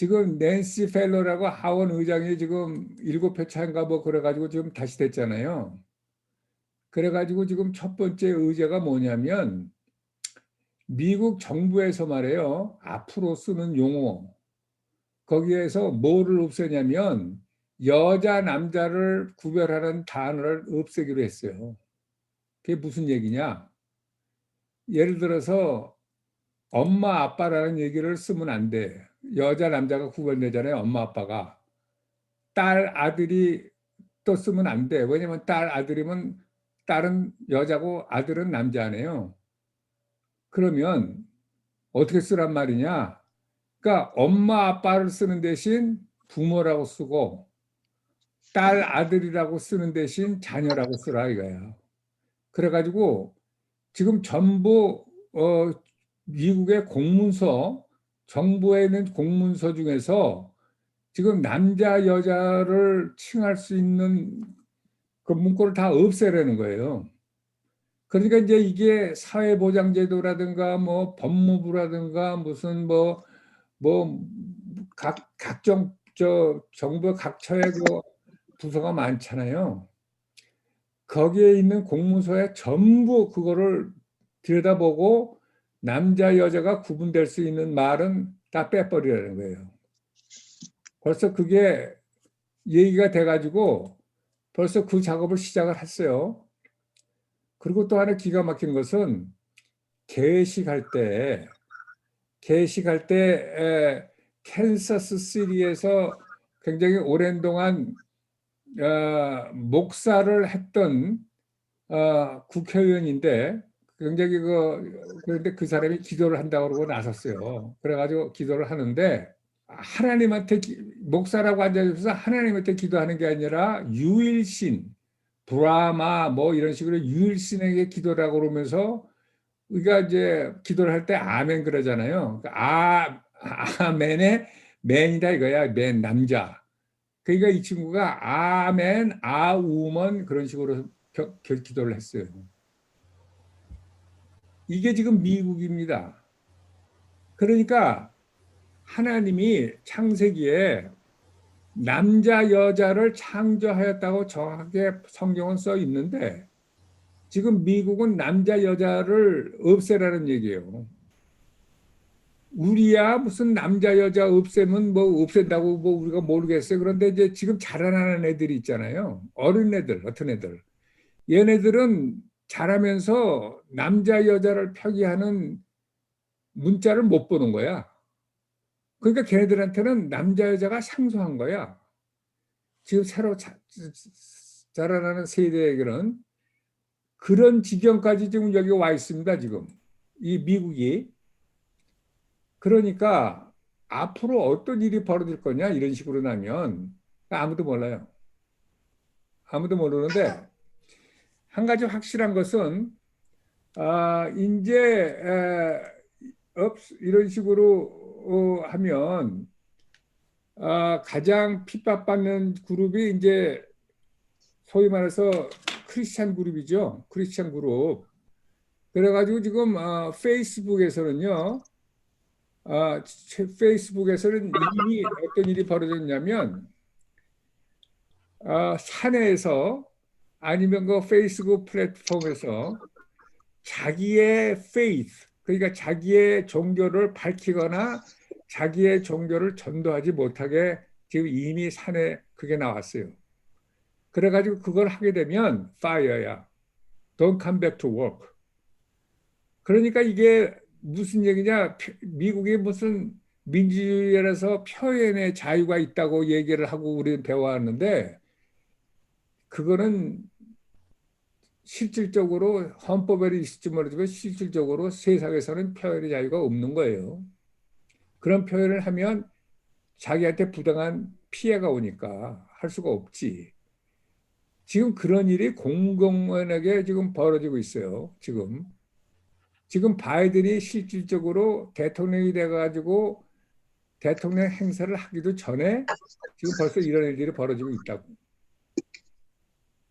지금 낸시 펠로라고 하원 의장이 지금 7표 차인가 뭐 그래가지고 지금 다시 됐잖아요. 그래가지고 지금 첫 번째 의제가 뭐냐면 미국 정부에서 말해요. 앞으로 쓰는 용어. 거기에서 뭐를 없애냐면 여자, 남자를 구별하는 단어를 없애기로 했어요. 그게 무슨 얘기냐? 예를 들어서 엄마, 아빠라는 얘기를 쓰면 안 돼. 여자, 남자가 구별되잖아요. 엄마, 아빠가. 딸, 아들이 또 쓰면 안 돼. 왜냐면 딸, 아들이면 딸은 여자고 아들은 남자네요. 그러면 어떻게 쓰란 말이냐? 그러니까 엄마, 아빠를 쓰는 대신 부모라고 쓰고 딸, 아들이라고 쓰는 대신 자녀라고 쓰라 이거야. 그래가지고 지금 전부 미국의 공문서, 정부에 있는 공문서 중에서 지금 남자, 여자를 칭할 수 있는 그 문구를 다 없애라는 거예요. 그러니까 이제 이게 사회보장제도라든가 뭐 법무부라든가 무슨 각종 정부 각처의 그 부서가 많잖아요. 거기에 있는 공문서에 전부 그거를 들여다보고 남자 여자가 구분될 수 있는 말은 다 빼버리라는 거예요. 벌써 그게 얘기가 돼가지고 벌써 그 작업을 시작을 했어요. 그리고 또 하나 기가 막힌 것은 개식할 때 개식할 때 캔사스 시리에서 굉장히 오랜 동안 목사를 했던 국회의원인데 굉장히 그런데 그 사람이 기도를 한다고 그러고 나섰어요. 그래가지고 기도를 하는데 하나님한테 목사라고 앉아서 하나님한테 기도하는 게 아니라 유일신 브라마 뭐 이런 식으로 유일신에게 기도라고 그러면서 우리가 이제 기도를 할 때 아멘 그러잖아요. 아멘의 맨이다 이거야. 맨 남자. 그러니까 이 친구가 아멘, 아우먼 그런 식으로 기도를 했어요. 이게 지금 미국입니다. 그러니까 하나님이 창세기에 남자, 여자를 창조하였다고 정확하게 성경은 써 있는데 지금 미국은 남자, 여자를 없애라는 얘기예요. 우리야 무슨 남자, 여자 없애면 뭐 없앤다고 뭐 우리가 모르겠어요. 그런데 이제 지금 자라나는 애들이 있잖아요. 어린 애들, 어떤 애들. 얘네들은 자라면서 남자, 여자를 표기하는 문자를 못 보는 거야. 그러니까 걔네들한테는 남자, 여자가 생소한 거야. 지금 새로 자라나는 세대에게는 그런 지경까지 지금 여기 와 있습니다, 지금. 이 미국이. 그러니까 앞으로 어떤 일이 벌어질 거냐, 이런 식으로 나면 아무도 몰라요. 아무도 모르는데 한 가지 확실한 것은 이제 이런 식으로 하면 가장 핍박받는 그룹이 이제 소위 말해서 크리스찬 그룹이죠. 크리스찬 그룹. 그래가지고 지금 페이스북에서는요. 페이스북에서는 이미 어떤 일이 벌어졌냐면 사내에서 아니면 그 페이스북 플랫폼에서 자기의 faith, 그러니까 자기의 종교를 밝히거나 자기의 종교를 전도하지 못하게 지금 이미 산에 그게 나왔어요. 그래가지고 그걸 하게 되면 fire야. Don't come back to work. 그러니까 이게 무슨 얘기냐? 미국이 무슨 민주주의라서 표현의 자유가 있다고 얘기를 하고 우리는 배워왔는데 그거는 실질적으로 헌법에 있을지 모르지만 실질적으로 세상에서는 표현의 자유가 없는 거예요. 그런 표현을 하면 자기한테 부당한 피해가 오니까 할 수가 없지. 지금 그런 일이 공공연하게 지금 벌어지고 있어요. 지금 바이든이 실질적으로 대통령이 돼가지고 대통령 행사를 하기도 전에 지금 벌써 이런 일들이 벌어지고 있다고.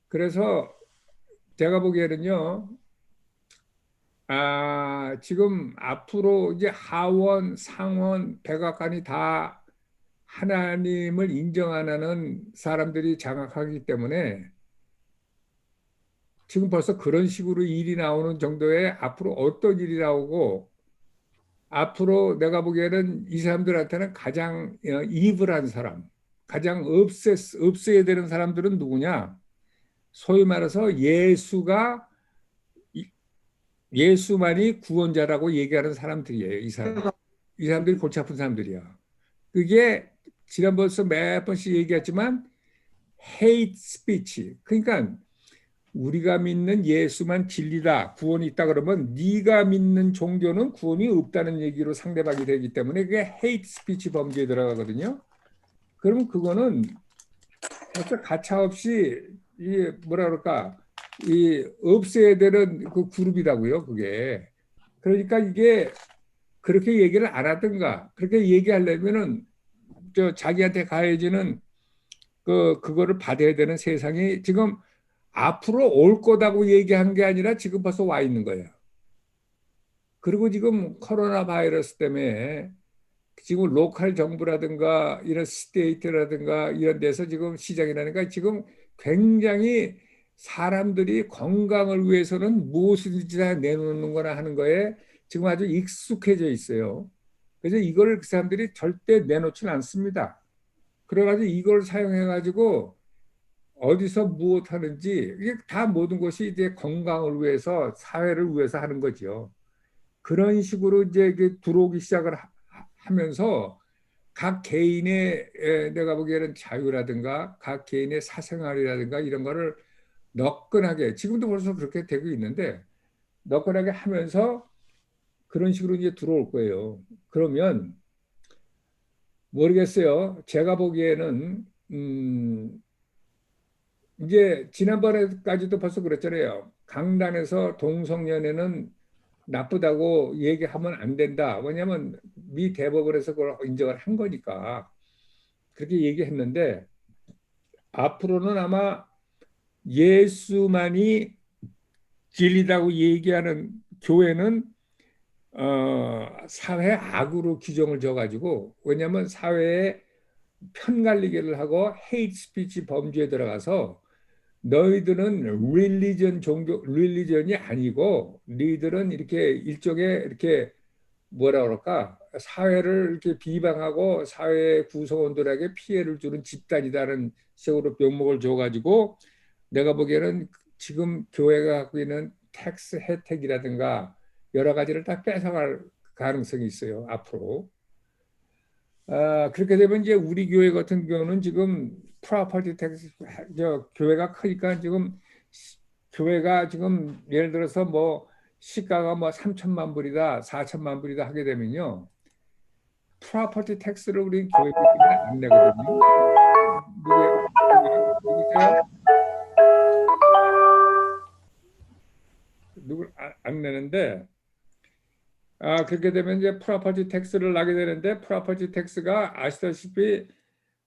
그래서 제가 보기에는요, 지금 앞으로 이제 하원, 상원, 백악관이 다 하나님을 인정 안 하는 사람들이 장악하기 때문에 지금 벌써 그런 식으로 일이 나오는 정도의 앞으로 어떤 일이 나오고 앞으로 내가 보기에는 이 사람들한테는 가장 이블한 사람, 가장 없애야 되는 사람들은 누구냐? 소위 말해서 예수만이 구원자라고 얘기하는 사람들이에요. 이 사람들이 골치 아픈 사람들이야. 그게 지난번에 몇 번씩 얘기했지만 hate speech. 그러니까 우리가 믿는 예수만 진리다, 구원이 있다 그러면 네가 믿는 종교는 구원이 없다는 얘기로 상대방이 되기 때문에 그게 hate speech 범죄에 들어가거든요. 그러면 그거는 어떤 가차없이 이 뭐라 그럴까 이 없애야 되는 그 그룹이라고요. 그게 그러니까 이게 그렇게 얘기를 안 하든가 그렇게 얘기하려면은 저 자기한테 가해지는 그거를 받아야 되는 세상이 지금 앞으로 올 거다고 얘기한 게 아니라 지금 벌써 와 있는 거예요. 그리고 지금 코로나 바이러스 때문에 지금 로컬 정부라든가 이런 스테이트라든가 이런 데서 지금 시장이라니까 지금 굉장히 사람들이 건강을 위해서는 무엇이든지 다 내놓는 거나 하는 거에 지금 아주 익숙해져 있어요. 그래서 이걸 그 사람들이 절대 내놓지는 않습니다. 그래가지고 이걸 사용해가지고 어디서 무엇 하는지 이게 다 모든 것이 이제 건강을 위해서 사회를 위해서 하는 거죠. 그런 식으로 이제 들어오기 시작을 하면서 각 개인의 내가 보기에는 자유라든가 각 개인의 사생활이라든가 이런 거를 너끈하게 지금도 벌써 그렇게 되고 있는데 너끈하게 하면서 그런 식으로 이제 들어올 거예요. 그러면 모르겠어요. 제가 보기에는 이제 지난번에까지도 벌써 그랬잖아요. 강단에서 동성연애는 나쁘다고 얘기하면 안 된다. 왜냐하면 미 대법원에서 그걸 인정을 한 거니까 그렇게 얘기했는데 앞으로는 아마 예수만이 진리라고 얘기하는 교회는 사회 악으로 규정을 져가지고 왜냐하면 사회에 편갈리기를 하고 헤이트 스피치 범죄에 들어가서 너희들은 릴리전이 아니고 너희들은 이렇게 일종의 이렇게 뭐라 그럴까 사회를 이렇게 비방하고 사회 구성원들에게 피해를 주는 집단이다는 식으로 명목을 줘가지고 내가 보기에는 지금 교회가 갖고 있는 텍스 혜택이라든가 여러 가지를 다 뺏어갈 가능성이 있어요 앞으로. 그렇게 되면 이제 우리 교회 같은 경우는 지금 프로퍼티 텍스 교회가 크니까 지금 교회가 지금 예를 들어서 뭐 시가가 뭐 3천만 불이다 4천만 불이다 하게 되면요 프로퍼티 텍스를 우리 교회들끼리 안 내거든요. 누구세요? 누굴 안 내는데 그렇게 되면 이제 프로퍼티 텍스를 나게 되는데 프로퍼티 텍스가 아시다시피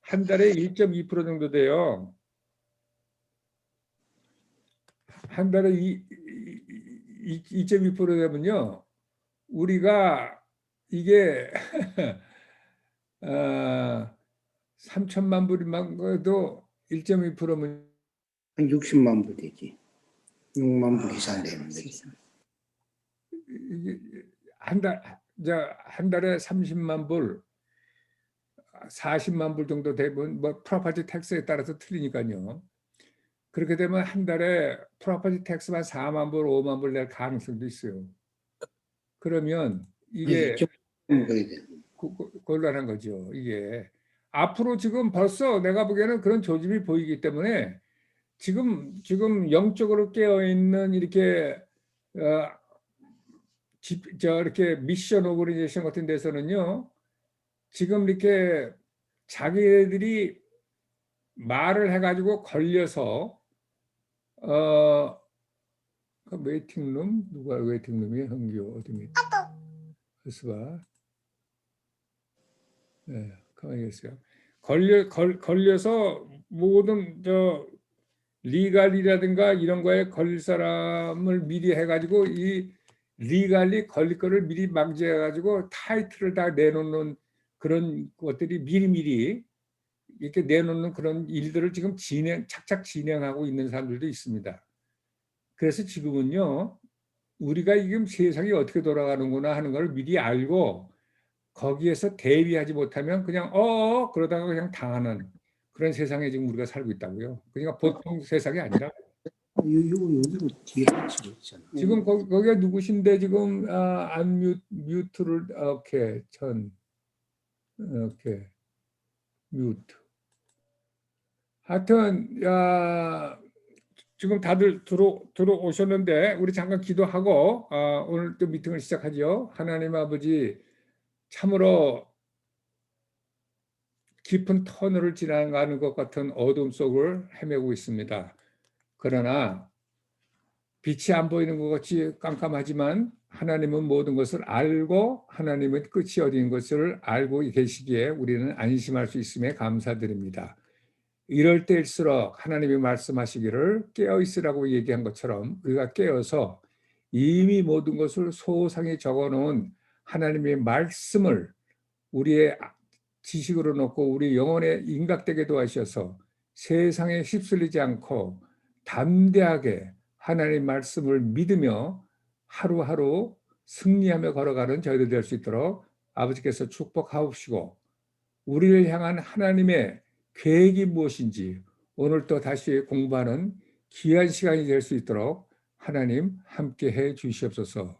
한 달에 1.2% 정도 돼요. 한 달에 2.2% 되면요. 우리가 이게 3천만 불만 거도 1.2%면 한 60만 불 되지. 6만 불 이상 되는데. 한 달에 30만 불, 40만 불 정도 되면 뭐 프로퍼티 텍스에 따라서 틀리니까요. 그렇게 되면 한 달에 프로퍼티 텍스만 4만 불, 5만 불 낼 가능성도 있어요. 그러면 이게 곤란한 거죠. 이게 앞으로 지금 벌써 내가 보기에는 그런 조짐이 보이기 때문에 지금 영적으로 깨어 있는 이렇게 이렇게 미션 오거니제이션 같은 데서는요. 지금 이렇게 자기들이 말을 해가지고 걸려서 그 웨이팅룸 누가 웨이팅룸이 현교 어디 그래서 봐. 네, 가만히 계세요. 걸려서 모든 리갈이라든가 이런 거에 걸릴 사람을 미리 해가지고 이 리갈리 걸릴 거를 미리 방지해가지고 타이틀을 다 내놓는 그런 것들이 미리미리 이렇게 내놓는 그런 일들을 지금 착착 진행하고 있는 사람들도 있습니다. 그래서 지금은요, 우리가 지금 세상이 어떻게 돌아가는구나 하는 걸 미리 알고 거기에서 대비하지 못하면 그냥 그러다가 그냥 당하는 그런 세상에 지금 우리가 살고 있다고요. 그러니까 보통 세상이 아니라. 여기로 뒤에 붙이고 있잖아. 지금 거기가 누구신데 지금 뮤트를 오케이 오케이 뮤트. 하여튼 지금 다들 들어오셨는데 우리 잠깐 기도하고 오늘 또 미팅을 시작하죠. 하나님 아버지, 참으로 깊은 터널을 지나가는 것 같은 어둠 속을 헤매고 있습니다. 그러나 빛이 안 보이는 것 같이 깜깜하지만 하나님은 모든 것을 알고 하나님은 끝이 어디인 것을 알고 계시기에 우리는 안심할 수 있음에 감사드립니다. 이럴 때일수록 하나님이 말씀하시기를 깨어있으라고 얘기한 것처럼 우리가 깨어서 이미 모든 것을 소상히 적어놓은 하나님의 말씀을 우리의 지식으로 놓고 우리 영혼에 인각되게 도와주셔서 세상에 휩쓸리지 않고 담대하게 하나님 말씀을 믿으며 하루하루 승리하며 걸어가는 저희들 될 수 있도록 아버지께서 축복하옵시고, 우리를 향한 하나님의 계획이 무엇인지 오늘 또 다시 공부하는 귀한 시간이 될 수 있도록 하나님 함께해 주시옵소서.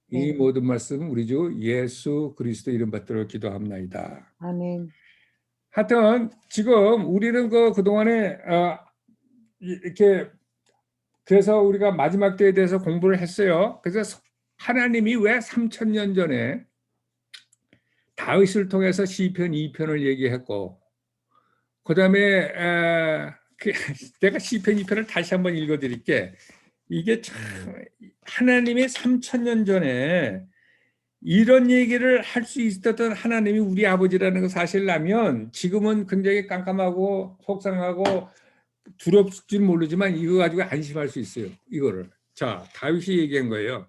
이 모든 말씀 우리 주 예수 그리스도 이름 받들어 기도합나이다. 아멘. 하여튼 지금 우리는 그동안에 이렇게 그래서 우리가 마지막 때에 대해서 공부를 했어요. 그래서 하나님이 왜 3000년 전에 다윗을 통해서 시편 2편을 얘기했고, 그 다음에 내가 시편 2편을 다시 한번 읽어드릴게. 이게 참 하나님이 3000년 전에 이런 얘기를 할 수 있었던 하나님이 우리 아버지라는 거 사실라면 지금은 굉장히 깜깜하고 속상하고 두렵을지 모르지만 이거 가지고 안심할 수 있어요. 이거를. 자, 다윗이 얘기한 거예요.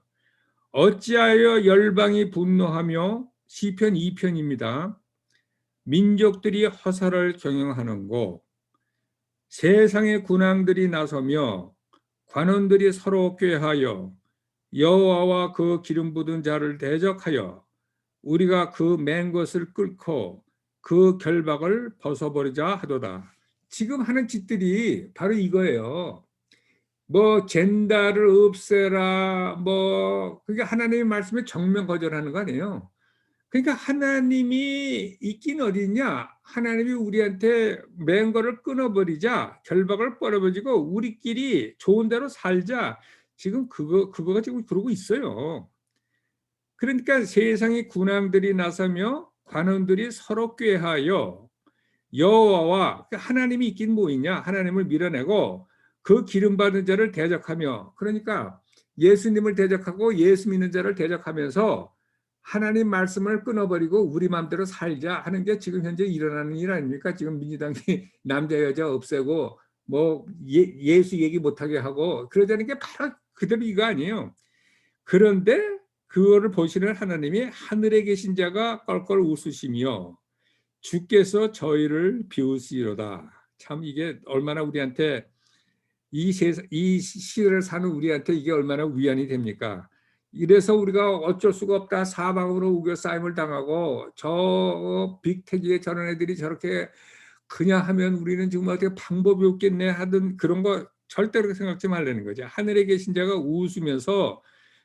어찌하여 열방이 분노하며, 시편 2편입니다. 민족들이 허사를 경영하는고, 세상의 군왕들이 나서며 관원들이 서로 꾀하여 여호와와 그 기름 부은 자를 대적하여 우리가 그 맨 것을 끌고 그 결박을 벗어버리자 하도다. 지금 하는 짓들이 바로 이거예요. 뭐 젠다를 없애라, 그게 하나님의 말씀에 정면 거절하는 거 아니에요. 그러니까 하나님이 있긴 어디 있냐? 하나님이 우리한테 맨 거를 끊어버리자, 결박을 벌어버리고 우리끼리 좋은 대로 살자. 지금 그거가 지금 그러고 있어요. 그러니까 세상의 군왕들이 나서며 관원들이 서로 꾀하여 여호와와, 하나님이 있긴 뭐 있냐? 하나님을 밀어내고 그 기름 받은 자를 대적하며, 그러니까 예수님을 대적하고 예수 믿는 자를 대적하면서 하나님 말씀을 끊어버리고 우리 마음대로 살자 하는 게 지금 현재 일어나는 일 아닙니까? 지금 민주당이 남자 여자 없애고 예수 얘기 못하게 하고 그러자는 게 바로 그대로 이거 아니에요. 그런데 그거를 보시는 하나님이 하늘에 계신 자가 껄껄 웃으시며 주께서 저희를 비우시리로다. 참 이게 얼마나 우리한테 이 시대를 사는 우리한테 이게 얼마나 위안이 됩니까? 이래서 우리가 어쩔 수가 없다, 사방으로 우겨싸임을 당하고 저 빅테기의 저런 애들이 저렇게 그냥 하면 우리는 지금 어떻게 방법이 없겠네 하던 그런 거 절대로 생각지 말라는 거죠. 하늘에 계신 자가 웃으면서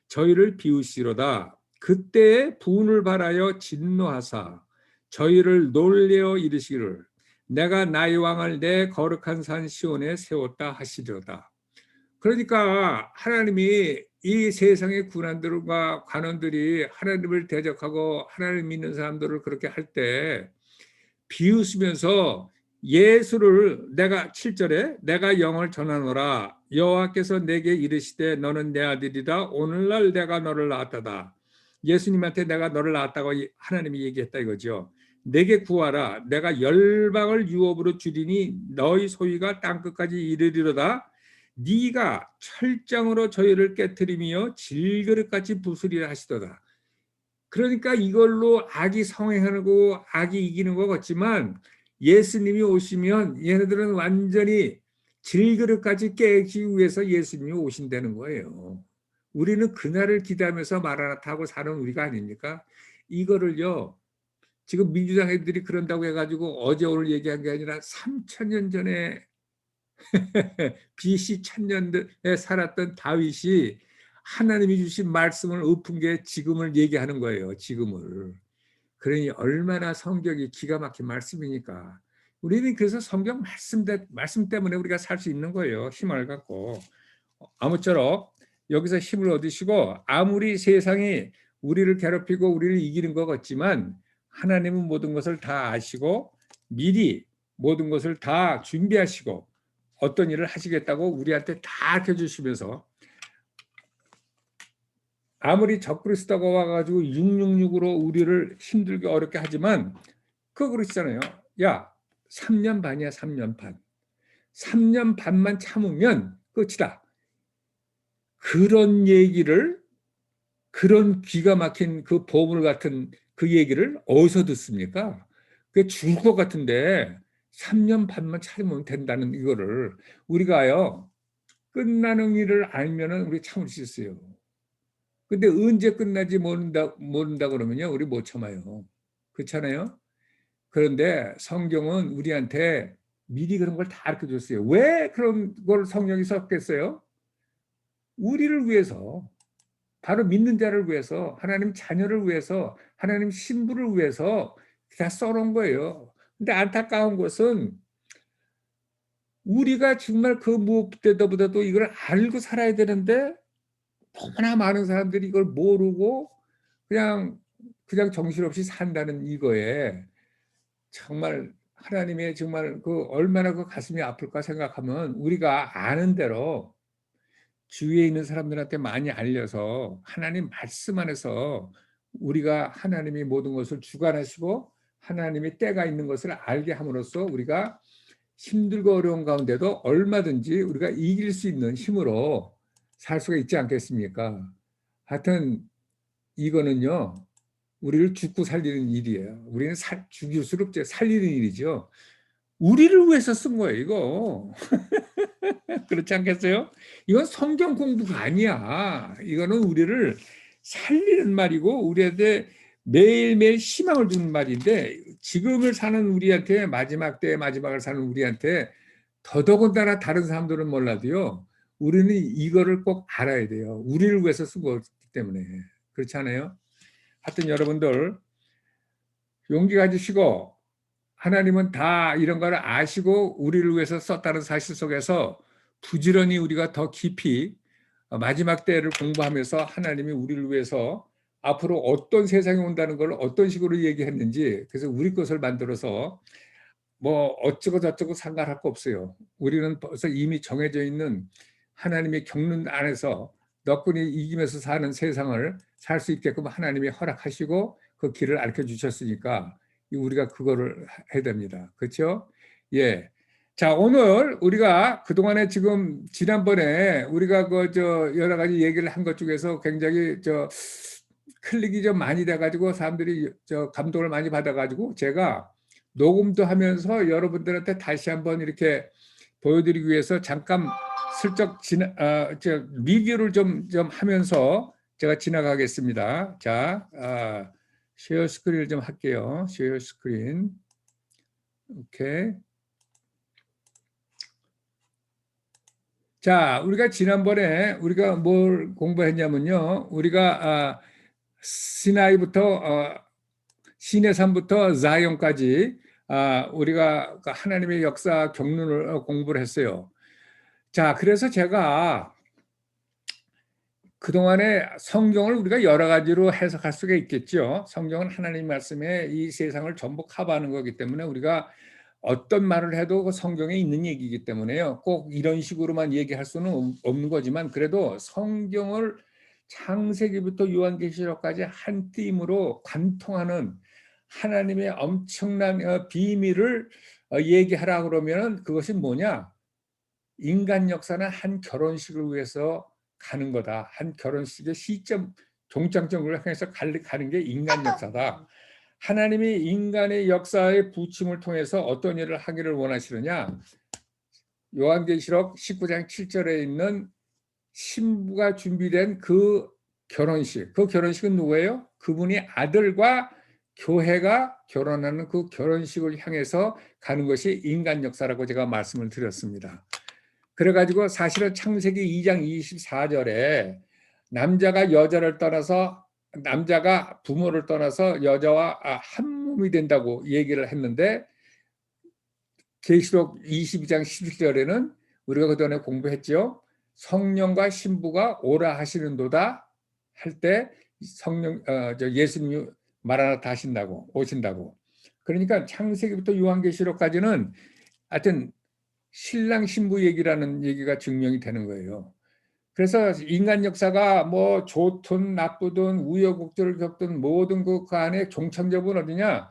저희를 비우시로다. 그때 분을 발하여 진노하사 저희를 놀래어 이르시기를 내가 나의 왕을 내 거룩한 산 시온에 세웠다 하시리로다. 그러니까 하나님이 이 세상의 군왕들과 관원들이 하나님을 대적하고 하나님 믿는 사람들을 그렇게 할 때 비웃으면서 예수를, 내가 7절에 내가 영을 전하노라 여호와께서 내게 이르시되 너는 내 아들이다 오늘날 내가 너를 낳았다다. 예수님한테 내가 너를 낳았다고 하나님이 얘기했다 이거죠. 내게 구하라 내가 열방을 유업으로 주리니 너희 소유가 땅끝까지 이르리로다. 네가 철장으로 저희를 깨트리며 질그릇같이 부수리라 하시도다. 그러니까 이걸로 악이 성행하고 악이 이기는 것 같지만 예수님이 오시면 얘네들은 완전히 질그릇까지 깨기 위해서 예수님이 오신다는 거예요. 우리는 그날을 기대하면서 마라나타 하고 사는 우리가 아닙니까? 이거를요, 지금 민주당 애들이 그런다고 해가지고 어제 오늘 얘기한 게 아니라 3,000년 전에 BC 1000년대에 살았던 다윗이 하나님이 주신 말씀을 엎은 게 지금을 얘기하는 거예요. 지금을. 그러니 얼마나 성경이 기가 막힌 말씀이니까. 우리는 그래서 성경 말씀 때문에 우리가 살 수 있는 거예요. 힘을 갖고. 아무쪼록 여기서 힘을 얻으시고 아무리 세상이 우리를 괴롭히고 우리를 이기는 것 같지만 하나님은 모든 것을 다 아시고 미리 모든 것을 다 준비하시고 어떤 일을 하시겠다고 우리한테 다 알려주시면서 아무리 적그리스도가 와가지고 666으로 우리를 힘들게 어렵게 하지만 그거 그러시잖아요. 야, 3년 반이야, 3년 반. 3년 반만 참으면 끝이다. 그런 얘기를, 그런 기가 막힌 그 보물 같은 그 얘기를 어디서 듣습니까? 그게 죽을 것 같은데 3년 반만 참으면 된다는 이거를 우리가요, 끝나는 일을 알면은 우리 참을 수 있어요. 근데 언제 끝나지 모른다 그러면요, 우리 못 참아요. 그렇잖아요? 그런데 성경은 우리한테 미리 그런 걸 다 가르쳐 줬어요. 왜 그런 걸 성경이 썼겠어요? 우리를 위해서, 바로 믿는 자를 위해서, 하나님 자녀를 위해서, 하나님 신부를 위해서 다 써놓은 거예요. 근데 안타까운 것은 우리가 정말 그 무엇보다도 이걸 알고 살아야 되는데 너무나 많은 사람들이 이걸 모르고 그냥 정신없이 산다는 이거에 정말 하나님의 정말 그 얼마나 그 가슴이 아플까 생각하면 우리가 아는 대로 주위에 있는 사람들한테 많이 알려서 하나님 말씀 안에서 우리가 하나님이 모든 것을 주관하시고 하나님의 때가 있는 것을 알게 함으로써 우리가 힘들고 어려운 가운데도 얼마든지 우리가 이길 수 있는 힘으로 살 수가 있지 않겠습니까? 하여튼 이거는요, 우리를 죽고 살리는 일이에요. 우리는 죽일수록 살리는 일이죠. 우리를 위해서 쓴 거예요, 이거. 그렇지 않겠어요? 이건 성경 공부가 아니야. 이거는 우리를 살리는 말이고 우리한테 매일매일 희망을 주는 말인데 지금을 사는 우리한테 마지막 때의 마지막을 사는 우리한테 더더군다나 다른 사람들은 몰라도요. 우리는 이거를 꼭 알아야 돼요. 우리를 위해서 쓴 거기 때문에. 그렇지 않아요? 하여튼 여러분들 용기 가지시고 하나님은 다 이런 걸 아시고 우리를 위해서 썼다는 사실 속에서 부지런히 우리가 더 깊이 마지막 때를 공부하면서 하나님이 우리를 위해서 앞으로 어떤 세상이 온다는 걸 어떤 식으로 얘기했는지 그래서 우리 것을 만들어서 뭐 어쩌고 저쩌고 상관할 거 없어요. 우리는 벌써 이미 정해져 있는 하나님의 경륜 안에서 너끈히 이기면서 사는 세상을 살 수 있게끔 하나님이 허락하시고 그 길을 알려 주셨으니까 우리가 그거를 해야 됩니다. 그렇죠? 예. 자, 오늘 우리가 그동안에 지금 지난번에 우리가 여러 가지 얘기를 한 것 중에서 굉장히 클릭이 좀 많이 돼 가지고 사람들이 감동을 많이 받아 가지고 제가 녹음도 하면서 여러분들한테 다시 한번 이렇게 보여드리기 위해서 잠깐 슬쩍 리뷰를 좀 하면서 제가 지나가겠습니다. 자, 쉐어 스크린을 좀 할게요. 쉐어 스크린. 오케이. 자, 우리가 지난번에 우리가 뭘 공부했냐면요. 우리가 시내산부터 자ion까지 우리가 하나님의 역사 경륜을 공부를 했어요. 자, 그래서 제가 그동안에 성경을 우리가 여러 가지로 해석할 수가 있겠죠. 성경은 하나님 말씀에 이 세상을 전부 커버하는 거기 때문에 우리가 어떤 말을 해도 그 성경에 있는 얘기이기 때문에요. 꼭 이런 식으로만 얘기할 수는 없는 거지만 그래도 성경을 창세기부터 요한계시록까지 한 띠임으로 관통하는 하나님의 엄청난 비밀을 얘기하라 그러면 그것이 뭐냐? 인간 역사는 한 결혼식을 위해서 가는 거다. 한 결혼식의 시점, 종착점을 향해서 가는 게 인간 역사다. 하나님이 인간의 역사의 부침을 통해서 어떤 일을 하기를 원하시느냐? 요한계시록 19장 7절에 있는 신부가 준비된 그 결혼식, 그 결혼식은 누구예요? 그분이 아들과 교회가 결혼하는 그 결혼식을 향해서 가는 것이 인간 역사라고 제가 말씀을 드렸습니다. 그래가지고 사실은 창세기 2장 24절에 남자가 여자를 떠나서, 남자가 부모를 떠나서 여자와 한 몸이 된다고 얘기를 했는데, 계시록 22장 11절에는 우리가 그전에 공부했죠. 성령과 신부가 오라 하시는도다 할 때 성령, 예수님이 마라나타 하신다고, 오신다고. 그러니까 창세기부터 요한계시록까지는 하여튼 신랑 신부 얘기라는 얘기가 증명이 되는 거예요. 그래서 인간 역사가 뭐 좋든 나쁘든 우여곡절을 겪든 모든 그 안에 종착역은 어디냐?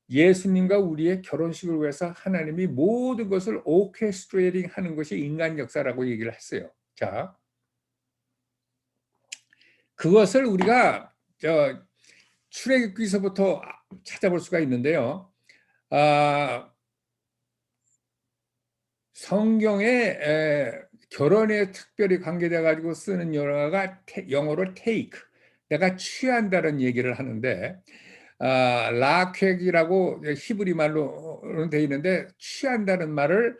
예수님과 우리의 결혼식을 위해서 하나님이 모든 것을 오케스트레이팅 하는 것이 인간 역사라고 얘기를 했어요. 자, 그것을 우리가 출애굽기서부터 찾아볼 수가 있는데요. 성경에 결혼에 특별히 관계돼 가지고 쓰는 영어가 영어로 take, 내가 취한다는 얘기를 하는데, 라퀘기라고 히브리 말로 되어 있는데 취한다는 말을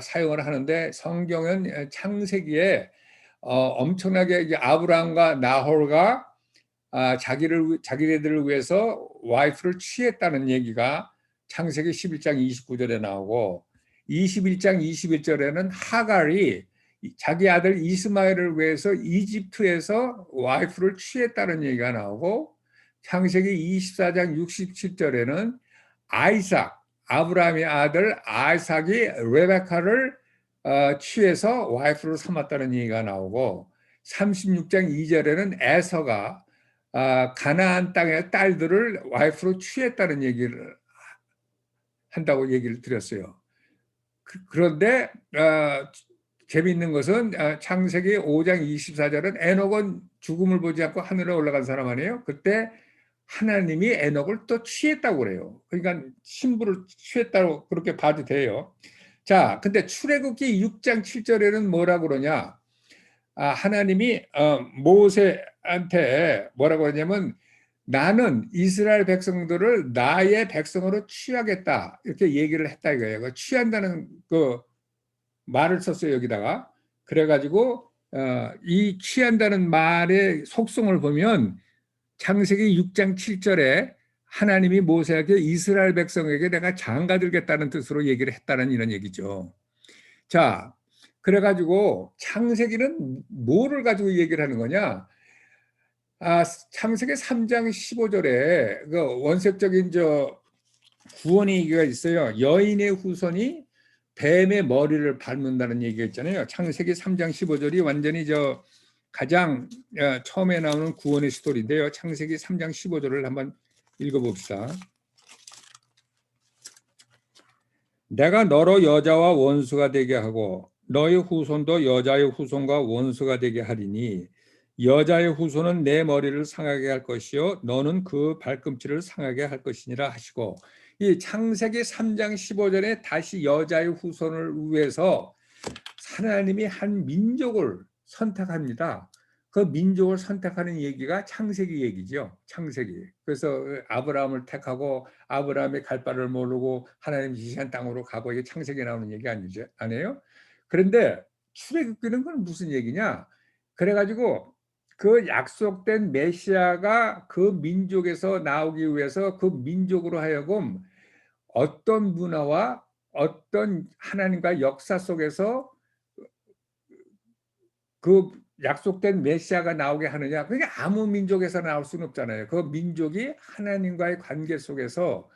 사용을 하는데, 성경은 창세기에 엄청나게 이제 아브라함과 나홀과 자기네들을 위해서 와이프를 취했다는 얘기가 창세기 11장 29절에 나오고, 21장 21절에는 하갈이 자기 아들 이스마엘을 위해서 이집트에서 와이프를 취했다는 얘기가 나오고, 창세기 24장 67절에는 아이삭, 아브라함의 아들 아이삭이 레베카를 취해서 와이프로 삼았다는 얘기가 나오고, 36장 2절에는 에서가 가나안 땅의 딸들을 와이프로 취했다는 얘기를 한다고 얘기를 드렸어요. 그런데 재미있는 것은 창세기 5장 24절은 에녹은 죽음을 보지 않고 하늘에 올라간 사람 아니에요? 그때 하나님이 에녹을 또 취했다고 그래요. 그러니까 신부를 취했다고 그렇게 봐도 돼요. 자, 근데 출애굽기 6장 7절에는 뭐라고 그러냐? 하나님이 모세한테 뭐라고 그러냐면, 나는 이스라엘 백성들을 나의 백성으로 취하겠다, 이렇게 얘기를 했다 이거예요. 그 취한다는 그 말을 썼어요, 여기다가. 그래가지고 이 취한다는 말의 속성을 보면 창세기 6장 7절에 하나님이 모세에게 이스라엘 백성에게 내가 장가들겠다는 뜻으로 얘기를 했다는 이런 얘기죠. 자, 그래가지고 창세기는 뭐를 가지고 얘기를 하는 거냐? 창세기 3장 15절에 그 원색적인 구원의 얘기가 있어요. 여인의 후손이 뱀의 머리를 밟는다는 얘기가 있잖아요. 창세기 3장 15절이 완전히 가장 처음에 나오는 구원의 스토리인데요. 창세기 3장 15절을 한번 읽어봅시다. 내가 너로 여자와 원수가 되게 하고 너의 후손도 여자의 후손과 원수가 되게 하리니 여자의 후손은 내 머리를 상하게 할 것이요 너는 그 발꿈치를 상하게 할 것이니라 하시고, 이 창세기 3장 15절에 다시 여자의 후손을 위해서 하나님이 한 민족을 선택합니다. 그 민족을 선택하는 얘기가 창세기 얘기죠. 창세기. 그래서 아브라함을 택하고 아브라함의 갈 바를 모르고 하나님 지시한 땅으로 가고, 이게 창세기에 나오는 얘기 아니에요? 그런데 출애굽기는 그건 무슨 얘기냐? 그래가지고 그 약속된 메시아가 그 민족에서 나오기 위해서 그 민족으로 하여금 어떤 문화와 어떤 하나님과 역사 속에서 그 약속된 메시아가 나오게 하느냐? 그게 아무 민족에서 나올 수는 없잖아요. 그 민족이 하나님과의 관계 속에서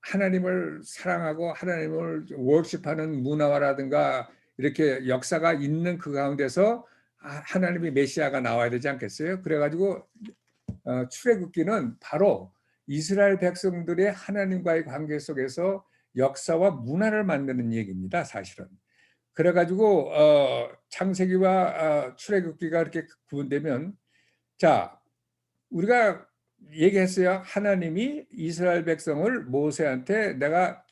하나님을 사랑하고 하나님을 월십하는 문화라든가 이렇게 역사가 있는 그 가운데서 하나님의 메시아가 나와야 되지 않겠어요? 그래가지고 출애굽기는 바로 이스라엘 백성들의 하나님과의 관계 속에서 역사와 문화를 만드는 얘기입니다, 사실은. 그래가지고 창세기와 출애굽기가 이렇게 구분되면, 자, 우리가 얘기했어요. 하나님이 이스라엘 백성을 모세한테 내가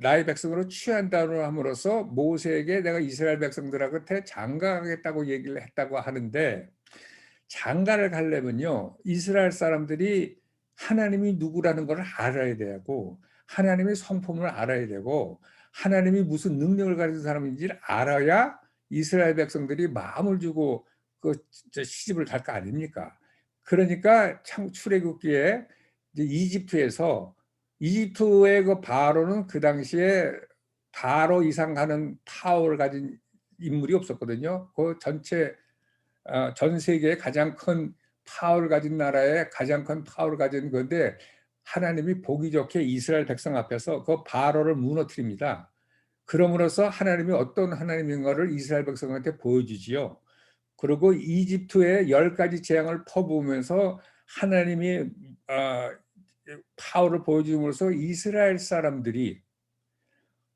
나의 백성으로 취한다고 함으로써 모세에게 내가 이스라엘 백성들한테 장가가겠다고 얘기를 했다고 하는데, 장가를 가려면요 이스라엘 사람들이 하나님이 누구라는 걸 알아야 되고, 하나님의 성품을 알아야 되고, 하나님이 무슨 능력을 가진 사람인지를 알아야 이스라엘 백성들이 마음을 주고 그 시집을 갈 거 아닙니까? 그러니까 출애굽기에 이집트의 그 바로는 그 당시에 바로 이상 가는 파워를 가진 인물이 없었거든요. 그 전 세계의 가장 큰 파워를 가진 나라에 가장 큰 파워를 가진 건데, 하나님이 보기 좋게 이스라엘 백성 앞에서 그 바로를 무너뜨립니다. 그럼으로써 하나님이 어떤 하나님인가를 이스라엘 백성한테 보여주지요. 그리고 이집트의 10가지 재앙을 퍼부으면서 하나님이 파워를 보여줌으로써 이스라엘 사람들이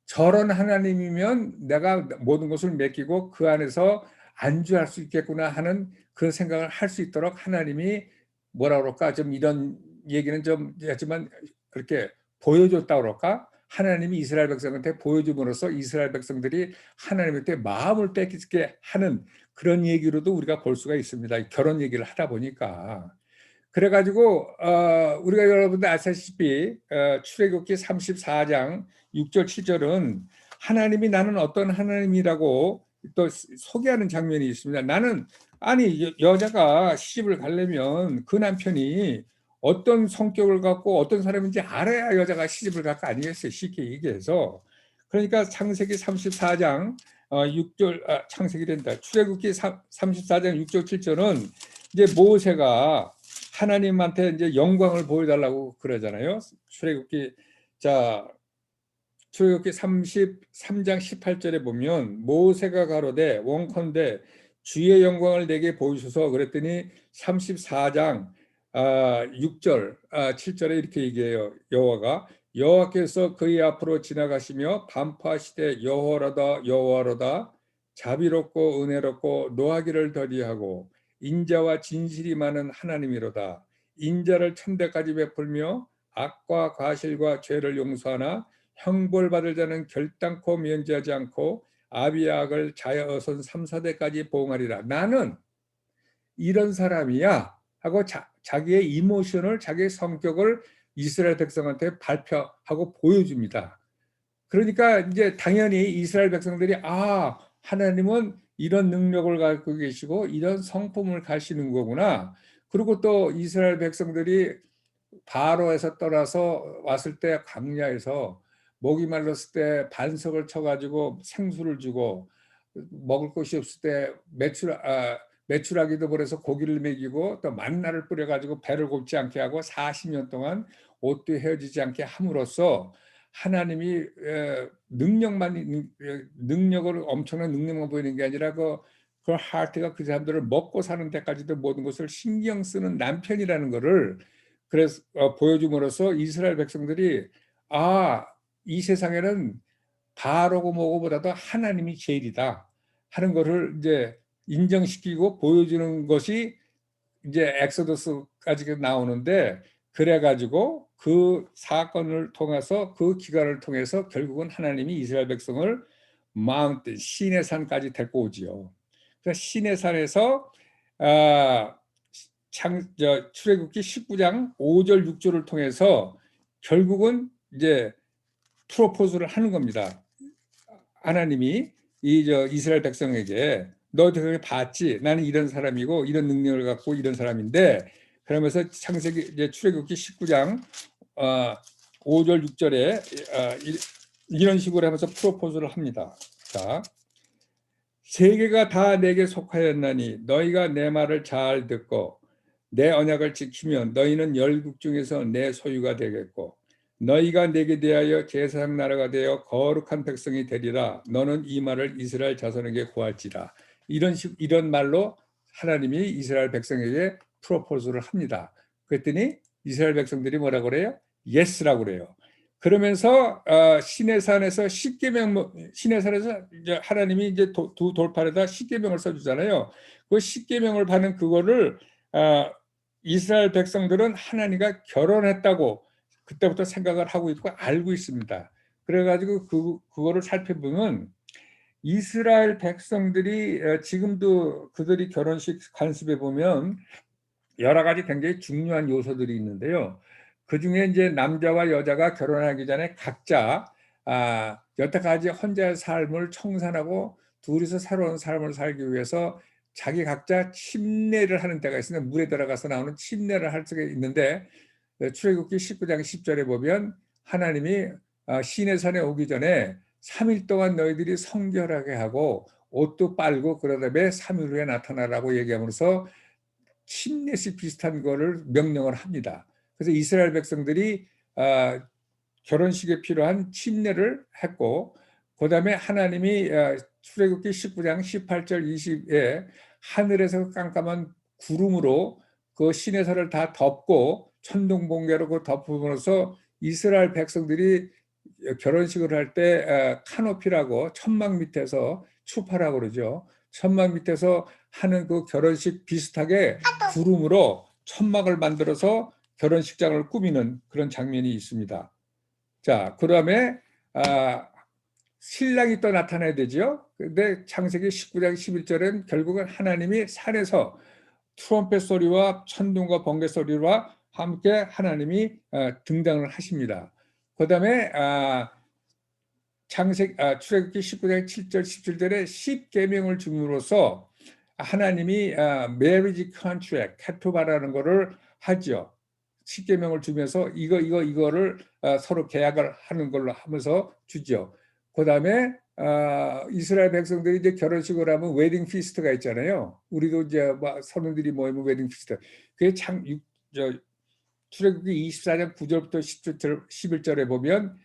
저런 하나님이면 내가 모든 것을 맡기고 그 안에서 안주할 수 있겠구나 하는 그런 생각을 할 수 있도록 하나님이 뭐라 그럴까, 좀 이런 얘기는 좀 하지만 그렇게 보여줬다 그럴까, 하나님이 이스라엘 백성한테 보여줌으로써 이스라엘 백성들이 하나님한테 마음을 뺏기게 하는 그런 얘기로도 우리가 볼 수가 있습니다. 결혼 얘기를 하다 보니까. 그래가지고 우리가 여러분들 아시다시피 출애굽기 34장 6절 7절은 하나님이 나는 어떤 하나님이라고 또 소개하는 장면이 있습니다. 나는 여자가 시집을 가려면 그 남편이 어떤 성격을 갖고 어떤 사람인지 알아야 여자가 시집을 갈 거 아니겠어요, 쉽게 얘기해서. 그러니까 창세기 34장 6절 창세기 된다. 출애굽기 34장 6절 7절은 이제 모세가 하나님한테 이제 영광을 보여달라고 그러잖아요. 출애굽기 33장 18절에 보면 모세가 가로되 원컨대 주의 영광을 내게 보이소서 그랬더니 34장 6절 7절에 이렇게 얘기해요. 여호와께서 그의 앞으로 지나가시며 반포하시되 여호와로다 자비롭고 은혜롭고 노하기를 더디하고 인자와 진실이 많은 하나님이로다. 인자를 천대까지 베풀며 악과 과실과 죄를 용서하나 형벌받을 자는 결단코 면제하지 않고 아비의 악을 자여선 3, 4대까지 보응하리라. 나는 이런 사람이야 하고 자기의 이모션을, 자기의 성격을 이스라엘 백성한테 발표하고 보여줍니다. 그러니까 이제 당연히 이스라엘 백성들이 하나님은 이런 능력을 갖고 계시고 이런 성품을 가시는 거구나. 그리고 또 이스라엘 백성들이 바로에서 떠나서 왔을 때 광야에서 목이 말랐을 때 반석을 쳐가지고 생수를 주고, 먹을 것이 없을 때 메추라기도 보내서 고기를 먹이고, 또 만나를 뿌려가지고 배를 곱지 않게 하고 40년 동안 옷도 헤어지지 않게 함으로써 하나님이 엄청난 능력만 보이는 게 아니라 그 하트가 그 사람들을 먹고 사는 데까지도 모든 것을 신경 쓰는 남편이라는 것을 그래서 보여줌으로써 이스라엘 백성들이 이 세상에는 바로고 뭐고보다도 하나님이 제일이다 하는 것을 이제 인정시키고 보여주는 것이 이제 엑소더스까지 나오는데, 그래가지고 그 사건을 통해서 그 기간을 통해서 결국은 하나님이 이스라엘 백성을 마운틴 시내 산까지 데리고 오지요. 그래서 시내 산에서 출애굽기 19장 5절 6절을 통해서 결국은 이제 프로포즈를 하는 겁니다. 하나님이 이스라엘 백성에게 너 그걸 봤지? 나는 이런 사람이고 이런 능력을 갖고 이런 사람인데, 그러면서 창세기 출애굽기 19장 5절 6절에 이런 식으로 하면서 프로포즈를 합니다. 자, 세계가 다 내게 속하였나니 너희가 내 말을 잘 듣고 내 언약을 지키면 너희는 열국 중에서 내 소유가 되겠고 너희가 내게 대하여 제사장 나라가 되어 거룩한 백성이 되리라. 너는 이 말을 이스라엘 자손에게 고할지라. 이런 말로 하나님이 이스라엘 백성에게 프로포즈를 합니다. 그랬더니 이스라엘 백성들이 뭐라고 그래요? 예스라고 그래요. 그러면서 시내산에서 이제 하나님이 이제 두 돌판에다 십계명을 써주잖아요. 그 십계명을 받는 그거를 이스라엘 백성들은 하나님과 결혼했다고 그때부터 생각을 하고 있고 알고 있습니다. 그래가지고 그거를 살펴보면 이스라엘 백성들이 지금도 그들이 결혼식 관습에 보면 여러 가지 굉장히 중요한 요소들이 있는데요. 그 중에 이제 남자와 여자가 결혼하기 전에 각자 여태까지 혼자의 삶을 청산하고 둘이서 새로운 삶을 살기 위해서 자기 각자 침례를 하는 때가 있습니다. 물에 들어가서 나오는 침례를 할 수가 있는데 출애굽기 19장 10절에 보면 하나님이 시내산에 오기 전에 3일 동안 너희들이 성결하게 하고 옷도 빨고 그러다 다음에 3일 후에 나타나라고 얘기하면서 침례식 비슷한 거를 명령을 합니다. 그래서 이스라엘 백성들이 결혼식에 필요한 침례를 했고 그 다음에 하나님이 출애굽기 19장 18절 20에 하늘에서 깜깜한 구름으로 그 시내산을 다 덮고 천둥번개로 그 덮으면서 이스라엘 백성들이 결혼식을 할 때 카노피라고 천막 밑에서 추파라고 그러죠. 천막 밑에서 하는 그 결혼식 비슷하게 구름으로 천막을 만들어서 결혼식장을 꾸미는 그런 장면이 있습니다. 자, 그다음에 신랑이 또 나타나야 되죠. 근데 창세기 19장 11절은 결국은 하나님이 산에서 트럼펫 소리와 천둥과 번개 소리와 함께 하나님이 등장을 하십니다. 그다음에 출애굽기 19장 7절 17절에 10계명을 줌으로써 하나님이 marriage contract, 케투바라는 거를 하죠. 10계명을 주면서 이거를 서로 계약을 하는 걸로 하면서 주죠. 그다음에 이스라엘 백성들이 이제 결혼식을 하면 웨딩 피스트가 있잖아요. 우리도 이제 선원들이 모이면 웨딩 피스트. 그게 출애굽기 24장 9절부터 11절에 보면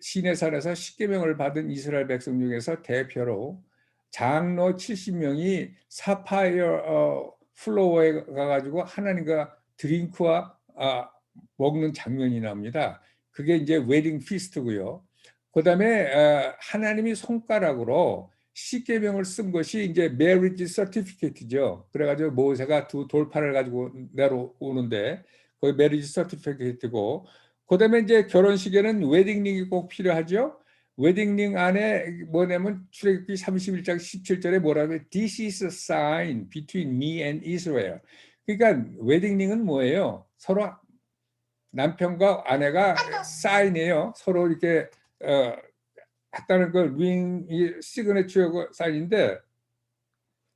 시내산에서 10계명을 받은 이스라엘 백성 중에서 대표로 장로 70명이 사파이어 플로어에 가가지고 하나님과 드링크와 먹는 장면이 나옵니다. 그게 이제 웨딩 피스트고요. 그다음에 하나님이 손가락으로 10계명을 쓴 것이 이제 메리지 서티피케이트죠. 그래가지고 모세가 두 돌판을 가지고 내려오는데 거기 메리지 서티피케이트고, 그다음에 이제 결혼식에는 웨딩링이 꼭 필요하죠. 웨딩링 안에 뭐냐면 출애굽기 31장 17절에 뭐라고 해요? This is a sign between me and Israel. 그러니까 웨딩링은 뭐예요? 서로 남편과 아내가 사인이에요. 서로 이렇게 했다는 걸 링이 시그니처 사인인데,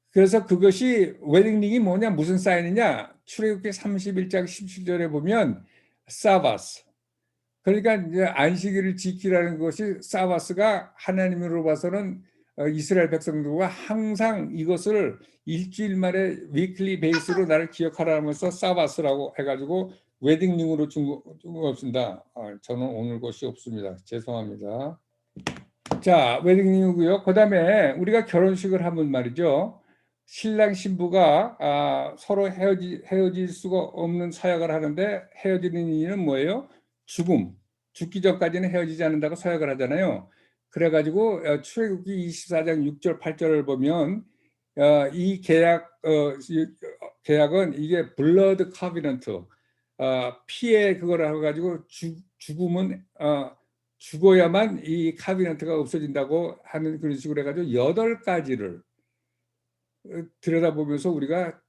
그래서 그것이 웨딩링이 뭐냐, 무슨 사인이냐? 출애굽기 31장 17절에 보면 사바스. 그러니까 이제 안식일을 지키라는 것이 사바스가 하나님으로 봐서는 이스라엘 백성들과 항상 이것을 일주일 만에 위클리 베이스로 나를 기억하라면서 사바스라고 해가지고 웨딩링으로 준 거 없습니다. 저는 오늘 것이 없습니다. 죄송합니다. 자, 웨딩링이고요. 그다음에 우리가 결혼식을 하면 말이죠. 신랑 신부가 서로 헤어질 수가 없는 사역을 하는데 헤어지는 이유는 뭐예요? 죽기 전까지는 헤어지지 않는다고 서약을 하잖아요. 그래가지고 출애굽기 24장 6절 8절을 보면 이 계약은 이게 블러드 커비넌트, 피해 그거를 해가지고 죽음은 죽어야만 이 카비넌트가 없어진다고 하는 그런 식으로 해가지고 8가지를 들여다보면서 우리가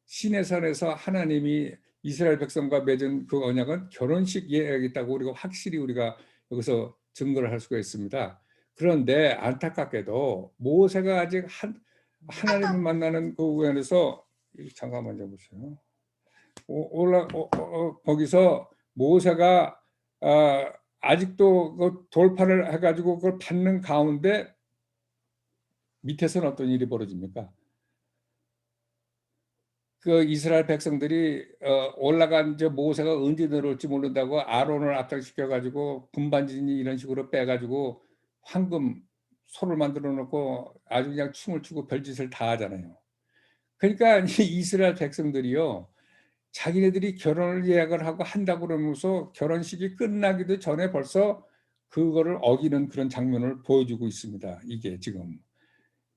시내산에서 하나님이 이스라엘 백성과 맺은 그 언약은 결혼식 예약이있다고 우리가 확실히 우리가 여기서 증거를 할 수가 있습니다. 그런데 안타깝게도 모세가 아직 하나님을 만나는 그 구간에서 잠깐만 좀 보세요. 거기서 모세가 아직도 그 돌판을 해가지고 그걸 받는 가운데 밑에서는 어떤 일이 벌어집니까? 그 이스라엘 백성들이 올라간 모세가 언제 내려올지 모른다고 아론을 앞장시켜 가지고 군반진이 이런 식으로 빼 가지고 황금 소를 만들어 놓고 아주 그냥 춤을 추고 별짓을 다 하잖아요. 그러니까 이스라엘 백성들이요, 자기네들이 결혼을 예약을 하고 한다고 그러면서 결혼식이 끝나기도 전에 벌써 그거를 어기는 그런 장면을 보여주고 있습니다. 이게 지금.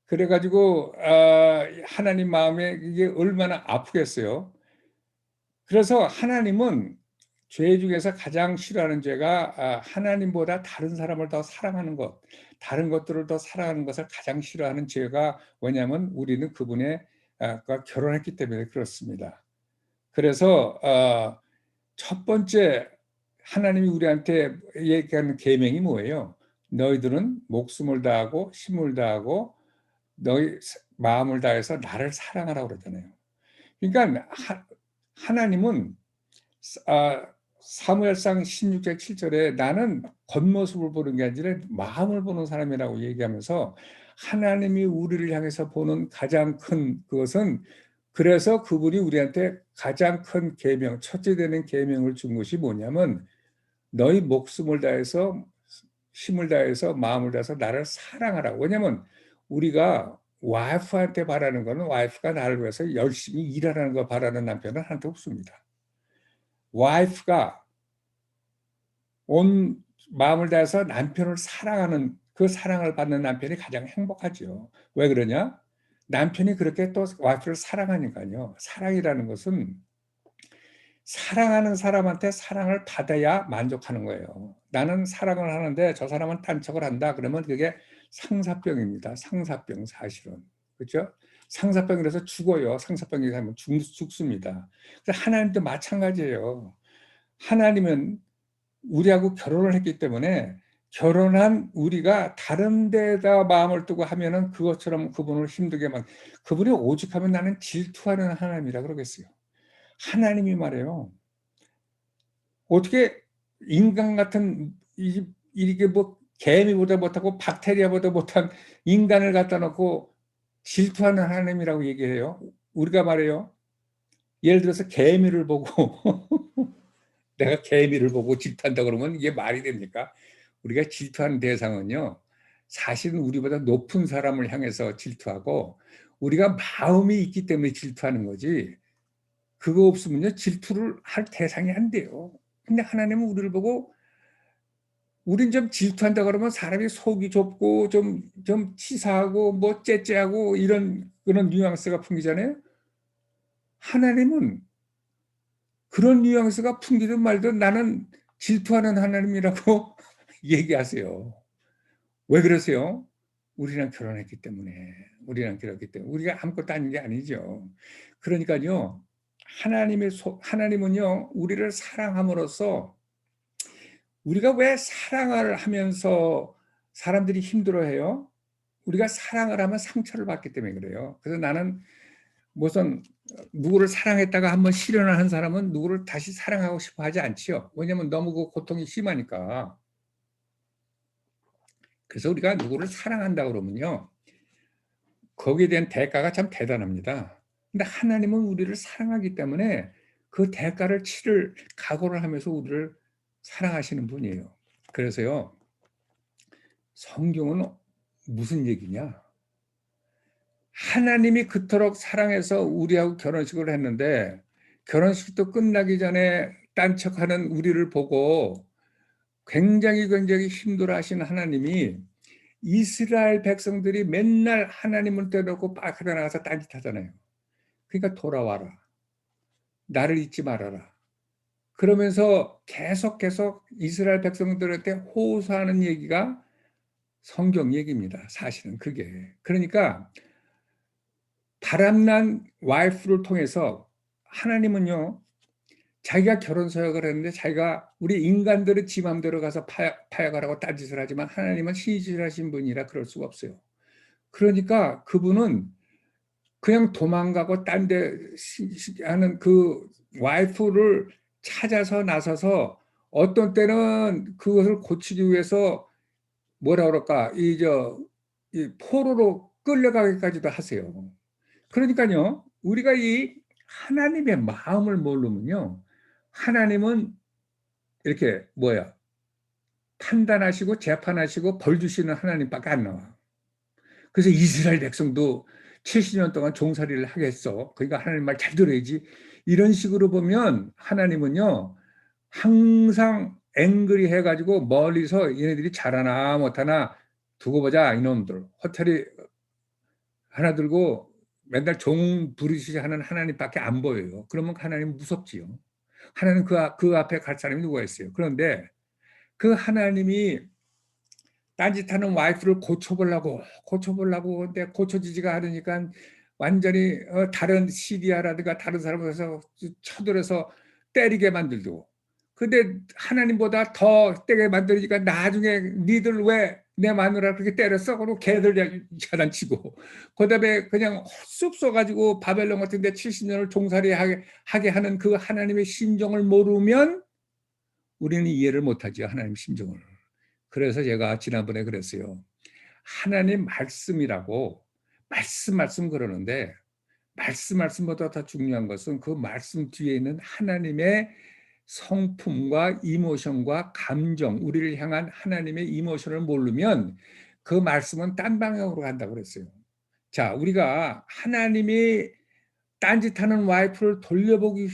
그래가지고 하나님 마음에 이게 얼마나 아프겠어요. 그래서 하나님은 죄 중에서 가장 싫어하는 죄가 하나님보다 다른 사람을 더 사랑하는 것, 다른 것들을 더 사랑하는 것을 가장 싫어하는 죄가 뭐냐면 우리는 그분과 결혼했기 때문에 그렇습니다. 그래서 첫 번째 하나님이 우리한테 얘기하는 계명이 뭐예요? 너희들은 목숨을 다하고 힘을 다하고 너희 마음을 다해서 나를 사랑하라고 그러잖아요. 그러니까 하나님은 사무엘상 16장 7절에 나는 겉모습을 보는 게 아니라 마음을 보는 사람이라고 얘기하면서 하나님이 우리를 향해서 보는 가장 큰 그것은 그래서 그분이 우리한테 가장 큰 계명, 첫째 되는 계명을 준 것이 뭐냐면 너희 목숨을 다해서 힘을 다해서 마음을 다해서 나를 사랑하라. 왜냐하면 우리가 와이프한테 바라는 거는 와이프가 나를 위해서 열심히 일하라는 거 바라는 남편은 한테 없습니다. 와이프가 온 마음을 다해서 남편을 사랑하는 그 사랑을 받는 남편이 가장 행복하죠. 왜 그러냐? 남편이 그렇게 또 와이프를 사랑하니까요. 사랑이라는 것은 사랑하는 사람한테 사랑을 받아야 만족하는 거예요. 나는 사랑을 하는데 저 사람은 딴척을 한다. 그러면 그게 상사병입니다. 상사병 사실은. 그렇죠? 상사병이라서 죽어요. 상사병이 하면 죽습니다. 하나님도 마찬가지예요. 하나님은 우리하고 결혼을 했기 때문에 결혼한 우리가 다른 데다 마음을 두고 하면은 그것처럼 그분을 힘들게 그분이 오죽하면 나는 질투하는 하나님이라 그러겠어요. 하나님이 말해요. 어떻게 인간 같은 이게 뭐 개미보다 못하고 박테리아보다 못한 인간을 갖다 놓고 질투하는 하나님이라고 얘기해요. 우리가 말해요. 예를 들어서 개미를 보고 내가 개미를 보고 질투한다 그러면 이게 말이 됩니까? 우리가 질투하는 대상은요. 사실은 우리보다 높은 사람을 향해서 질투하고 우리가 마음이 있기 때문에 질투하는 거지. 그거 없으면요. 질투를 할 대상이 안 돼요. 근데 하나님은 우리를 보고 우린 좀 질투한다 그러면 사람이 속이 좁고 좀 치사하고 뭐 째째하고 이런 그런 뉘앙스가 풍기잖아요. 하나님은 그런 뉘앙스가 풍기든 말든 나는 질투하는 하나님이라고 얘기하세요. 왜 그러세요? 우리랑 결혼했기 때문에. 우리랑 결혼했기 때문에. 우리가 아무것도 아닌 게 아니죠. 그러니까요. 하나님은요. 우리를 사랑함으로써 우리가 왜 사랑을 하면서 사람들이 힘들어해요? 우리가 사랑을 하면 상처를 받기 때문에 그래요. 그래서 나는 무슨 누구를 사랑했다가 한번 실현을 한 사람은 누구를 다시 사랑하고 싶어 하지 않지요. 왜냐하면 너무 그 고통이 심하니까. 그래서 우리가 누구를 사랑한다 그러면요. 거기에 대한 대가가 참 대단합니다. 근데 하나님은 우리를 사랑하기 때문에 그 대가를 치를 각오를 하면서 우리를 사랑하시는 분이에요. 그래서요. 성경은 무슨 얘기냐? 하나님이 그토록 사랑해서 우리하고 결혼식을 했는데 결혼식도 끝나기 전에 딴척하는 우리를 보고 굉장히 힘들어 하시는 하나님이 이스라엘 백성들이 맨날 하나님을 떼놓고 밖에 나가서 딴짓하잖아요. 그러니까 돌아와라. 나를 잊지 말아라. 그러면서 계속 이스라엘 백성들한테 호소하는 얘기가 성경 얘기입니다. 사실은 그게. 그러니까 바람난 와이프를 통해서 하나님은요. 자기가 결혼 서약을 했는데 자기가 우리 인간들은 지 맘대로 가서 파약을 하고 딴짓을 하지만 하나님은 신실하신 분이라 그럴 수가 없어요. 그러니까 그분은 그냥 도망가고 딴 데 하는 그 와이프를 찾아서 나서서 어떤 때는 그것을 고치기 위해서 뭐라 그럴까 이 포로로 끌려가기까지도 하세요. 그러니까요 우리가 이 하나님의 마음을 모르면요 하나님은 이렇게 판단하시고 재판하시고 벌 주시는 하나님밖에 안 나와. 그래서 이스라엘 백성도 70년 동안 종살이를 하겠어. 그러니까 하나님 말 잘 들어야지. 이런 식으로 보면 하나님은요 항상 앵그리 해가지고 멀리서 얘네들이 잘하나 못하나 두고 보자 이놈들. 호텔이 하나 들고 맨날 종 부르시지 하는 하나님밖에 안 보여요. 그러면 하나님 무섭지요. 하나님 그 앞에 갈 사람이 누가 있어요. 그런데 그 하나님이 딴짓하는 와이프를 고쳐보려고 근데 고쳐지지가 않으니까 완전히 다른 시리아라든가 다른 사람에서 쳐들어서 때리게 만들고 근데 하나님보다 더 때리게 만들니까 나중에 니들 왜 내 마누라 그렇게 때렸어? 그리고 걔들 장난치고 그다음에 그냥 쑥 써가지고 바벨론 같은 데 70년을 종살이 하게 하는 그 하나님의 심정을 모르면 우리는 이해를 못하죠. 하나님 심정을. 그래서 제가 지난번에 그랬어요. 하나님 말씀이라고 말씀 그러는데 말씀보다 더 중요한 것은 그 말씀 뒤에 있는 하나님의 성품과 이모션과 감정, 우리를 향한 하나님의 이모션을 모르면 그 말씀은 딴 방향으로 간다고 그랬어요. 자, 우리가 하나님이 딴짓하는 와이프를 돌려보기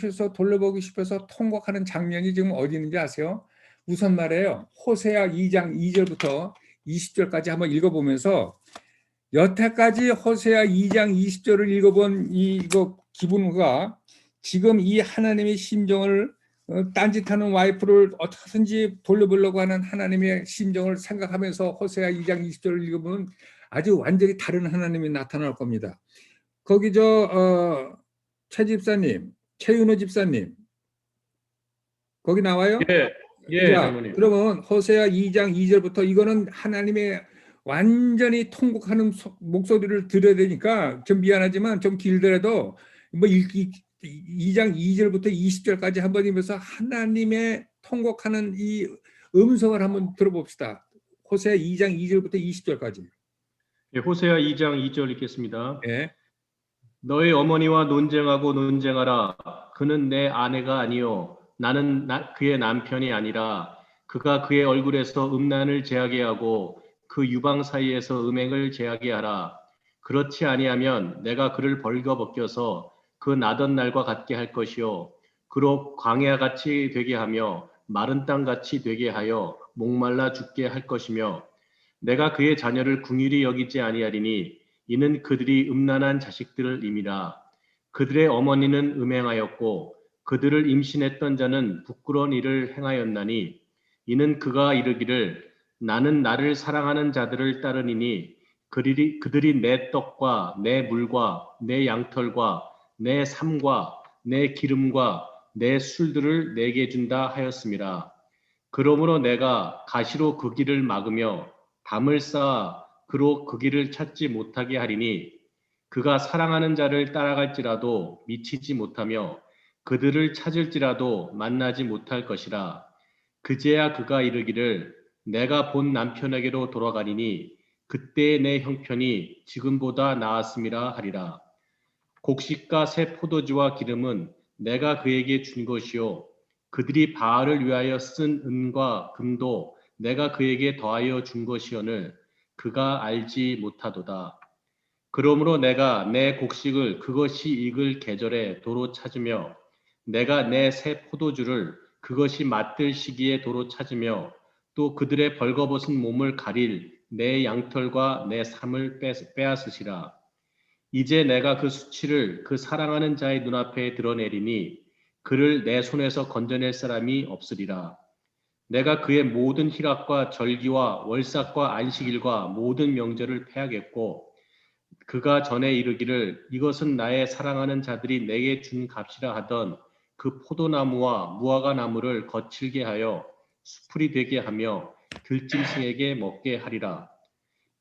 싶어서 통곡하는 장면이 지금 어디 있는지 아세요? 우선 말해요. 호세아 2장 2절부터 20절까지 한번 읽어보면서 여태까지 호세아 2장 20절을 읽어본 이거 기분과 지금 이 하나님의 심정을 딴짓하는 와이프를 어떻게든지 돌려보려고 하는 하나님의 심정을 생각하면서 호세아 2장 20절을 읽어보면 아주 완전히 다른 하나님이 나타날 겁니다. 거기 최 집사님, 최윤호 집사님 거기 나와요? 예, 예, 자, 장로님. 그러면 호세아 2장 2절부터 이거는 하나님의 완전히 통곡하는 목소리를 들어야 되니까 좀 미안하지만 좀 길더라도 뭐 2장 2절부터 20절까지 한번 읽으면서 하나님의 통곡하는 이 음성을 한번 들어봅시다. 호세아 2장 2절부터 20절까지. 예, 호세아 2장 2절 읽겠습니다. 예. 너의 어머니와 논쟁하라. 그는 내 아내가 아니요 나는 그의 남편이 아니라 그가 그의 얼굴에서 음란을 제하게 하고 그 유방 사이에서 음행을 제하게 하라. 그렇지 아니하면 내가 그를 벌거벗겨서 그 나던 날과 같게 할 것이요 그로 광야같이 되게 하며 마른 땅같이 되게 하여 목말라 죽게 할 것이며 내가 그의 자녀를 궁휼히 여기지 아니하리니 이는 그들이 음란한 자식들임이라. 그들의 어머니는 음행하였고 그들을 임신했던 자는 부끄러운 일을 행하였나니 이는 그가 이르기를 나는 나를 사랑하는 자들을 따르니니 그들이 내 떡과 내 물과 내 양털과 내 삶과 내 기름과 내 술들을 내게 준다 하였음이라. 그러므로 내가 가시로 그 길을 막으며 담을 쌓아 그로 그 길을 찾지 못하게 하리니 그가 사랑하는 자를 따라갈지라도 미치지 못하며 그들을 찾을지라도 만나지 못할 것이라. 그제야 그가 이르기를 내가 본 남편에게로 돌아가리니 그때의 내 형편이 지금보다 나았음이라 하리라. 곡식과 새 포도주와 기름은 내가 그에게 준 것이요 그들이 바알을 위하여 쓴 은과 금도 내가 그에게 더하여 준 것이오늘 그가 알지 못하도다. 그러므로 내가 내 곡식을 그것이 익을 계절에 도로 찾으며 내가 내 새 포도주를 그것이 맛들 시기에 도로 찾으며 또 그들의 벌거벗은 몸을 가릴 내 양털과 내 삶을 빼앗으시라. 이제 내가 그 수치를 그 사랑하는 자의 눈앞에 드러내리니 그를 내 손에서 건져낼 사람이 없으리라. 내가 그의 모든 희락과 절기와 월삭과 안식일과 모든 명절을 패하겠고 그가 전에 이르기를 이것은 나의 사랑하는 자들이 내게 준 값이라 하던 그 포도나무와 무화과 나무를 거칠게 하여 수풀이 되게 하며 들짐승에게 먹게 하리라.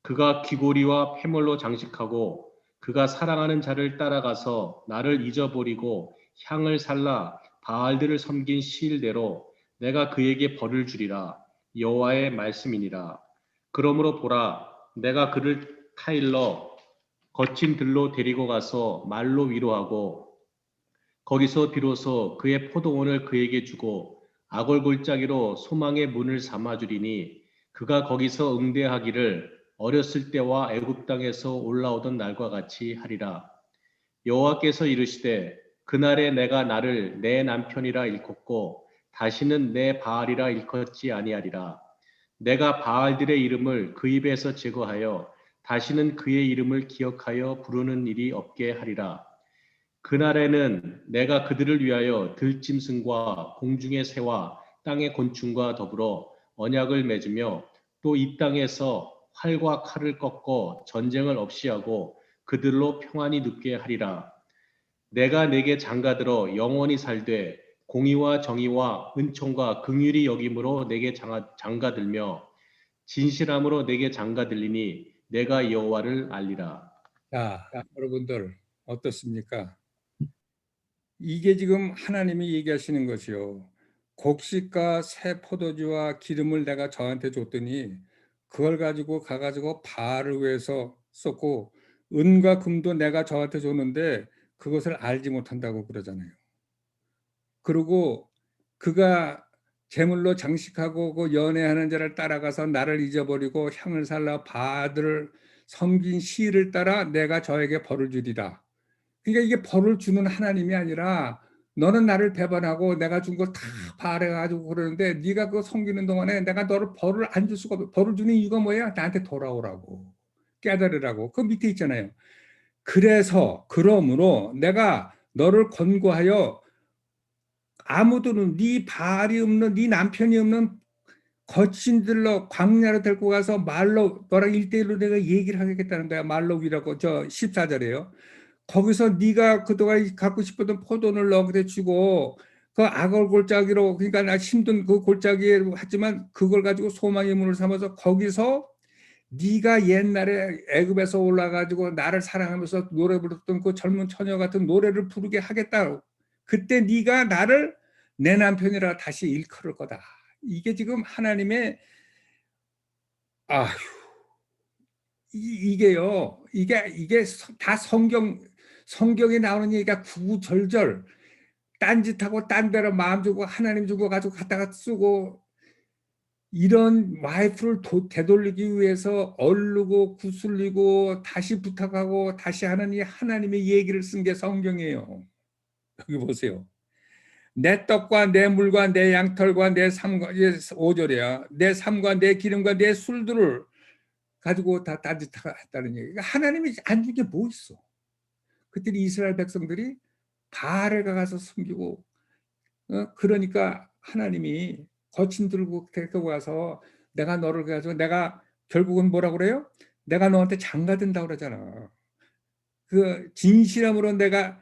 그가 귀고리와 패물로 장식하고 그가 사랑하는 자를 따라가서 나를 잊어버리고 향을 살라 바알들을 섬긴 시일대로 내가 그에게 벌을 주리라. 여호와의 말씀이니라. 그러므로 보라 내가 그를 타일러 거친 들로 데리고 가서 말로 위로하고 거기서 비로소 그의 포도원을 그에게 주고 아골골짜기로 소망의 문을 삼아주리니 그가 거기서 응대하기를 어렸을 때와 애굽 땅에서 올라오던 날과 같이 하리라. 여호와께서 이르시되 그날에 내가 나를 내 남편이라 일컫고 다시는 내 바알이라 일컫지 아니하리라. 내가 바알들의 이름을 그 입에서 제거하여 다시는 그의 이름을 기억하여 부르는 일이 없게 하리라. 그날에는 내가 그들을 위하여 들짐승과 공중의 새와 땅의 곤충과 더불어 언약을 맺으며 또 이 땅에서 활과 칼을 꺾어 전쟁을 없이 하고 그들로 평안히 눕게 하리라. 내가 내게 장가들어 영원히 살되 공의와 정의와 은총과 긍휼이 여김으로 내게 장가들며 진실함으로 내게 장가들리니 내가 여호와를 알리라. 자, 여러분들 어떻습니까? 이게 지금 하나님이 얘기하시는 것이요. 곡식과 새 포도주와 기름을 내가 저한테 줬더니 그걸 가지고 가가지고 바알을 위해서 썼고 은과 금도 내가 저한테 줬는데 그것을 알지 못한다고 그러잖아요. 그리고 그가 제물로 장식하고 그 연애하는 자를 따라가서 나를 잊어버리고 향을 살라 바알을 섬긴 시를 따라 내가 저에게 벌을 주리라. 그러니까 이게 벌을 주는 하나님이 아니라 너는 나를 배반하고 내가 준 거 다 바래가지고 그러는데 네가 그거 섬기는 동안에 내가 너를 벌을 안 줄 수가 없어. 벌을 주는 이유가 뭐야? 나한테 돌아오라고. 깨달으라고. 그 밑에 있잖아요. 그러므로 내가 너를 권고하여 아무도는 네 바알이 없는 네 남편이 없는 거친들로 광야로 데리고 가서 말로 너랑 1대1로 내가 얘기를 하겠다는 거야. 말로위라고 저 14절에요. 거기서 네가 그동안 갖고 싶었던 포도를 너한테 주고 그 악을 골짜기로 그러니까 나 힘든 그 골짜기에 하지만 그걸 가지고 소망의 문을 삼아서 거기서 네가 옛날에 애굽에서 올라가지고 나를 사랑하면서 노래 부르던 그 젊은 처녀 같은 노래를 부르게 하겠다. 그때 네가 나를 내 남편이라 다시 일컬을 거다. 이게 지금 하나님의 이게요. 이게 다 성경에 나오는 얘기가 구구절절 딴짓하고 딴 데로 마음 주고 하나님 주고 가지고 갖다가 쓰고 이런 와이프를 되돌리기 위해서 얼르고 구슬리고 다시 부탁하고 다시 하는 이 하나님의 얘기를 쓴 게 성경이에요. 여기 보세요. 내 떡과 내 물과 내 양털과 내 삶과 5절이야. 내 삶과 내 기름과 내 술들을 가지고 다 딴짓했다는 얘기. 하나님이 안 준 게 뭐 있어? 그때 이스라엘 백성들이 바알에 가서 숨기고 그러니까 하나님이 거친 들고 데리고 가서 내가 너를 가지고 내가 결국은 뭐라 그래요? 내가 너한테 장가든다 그러잖아. 그 진실함으로 내가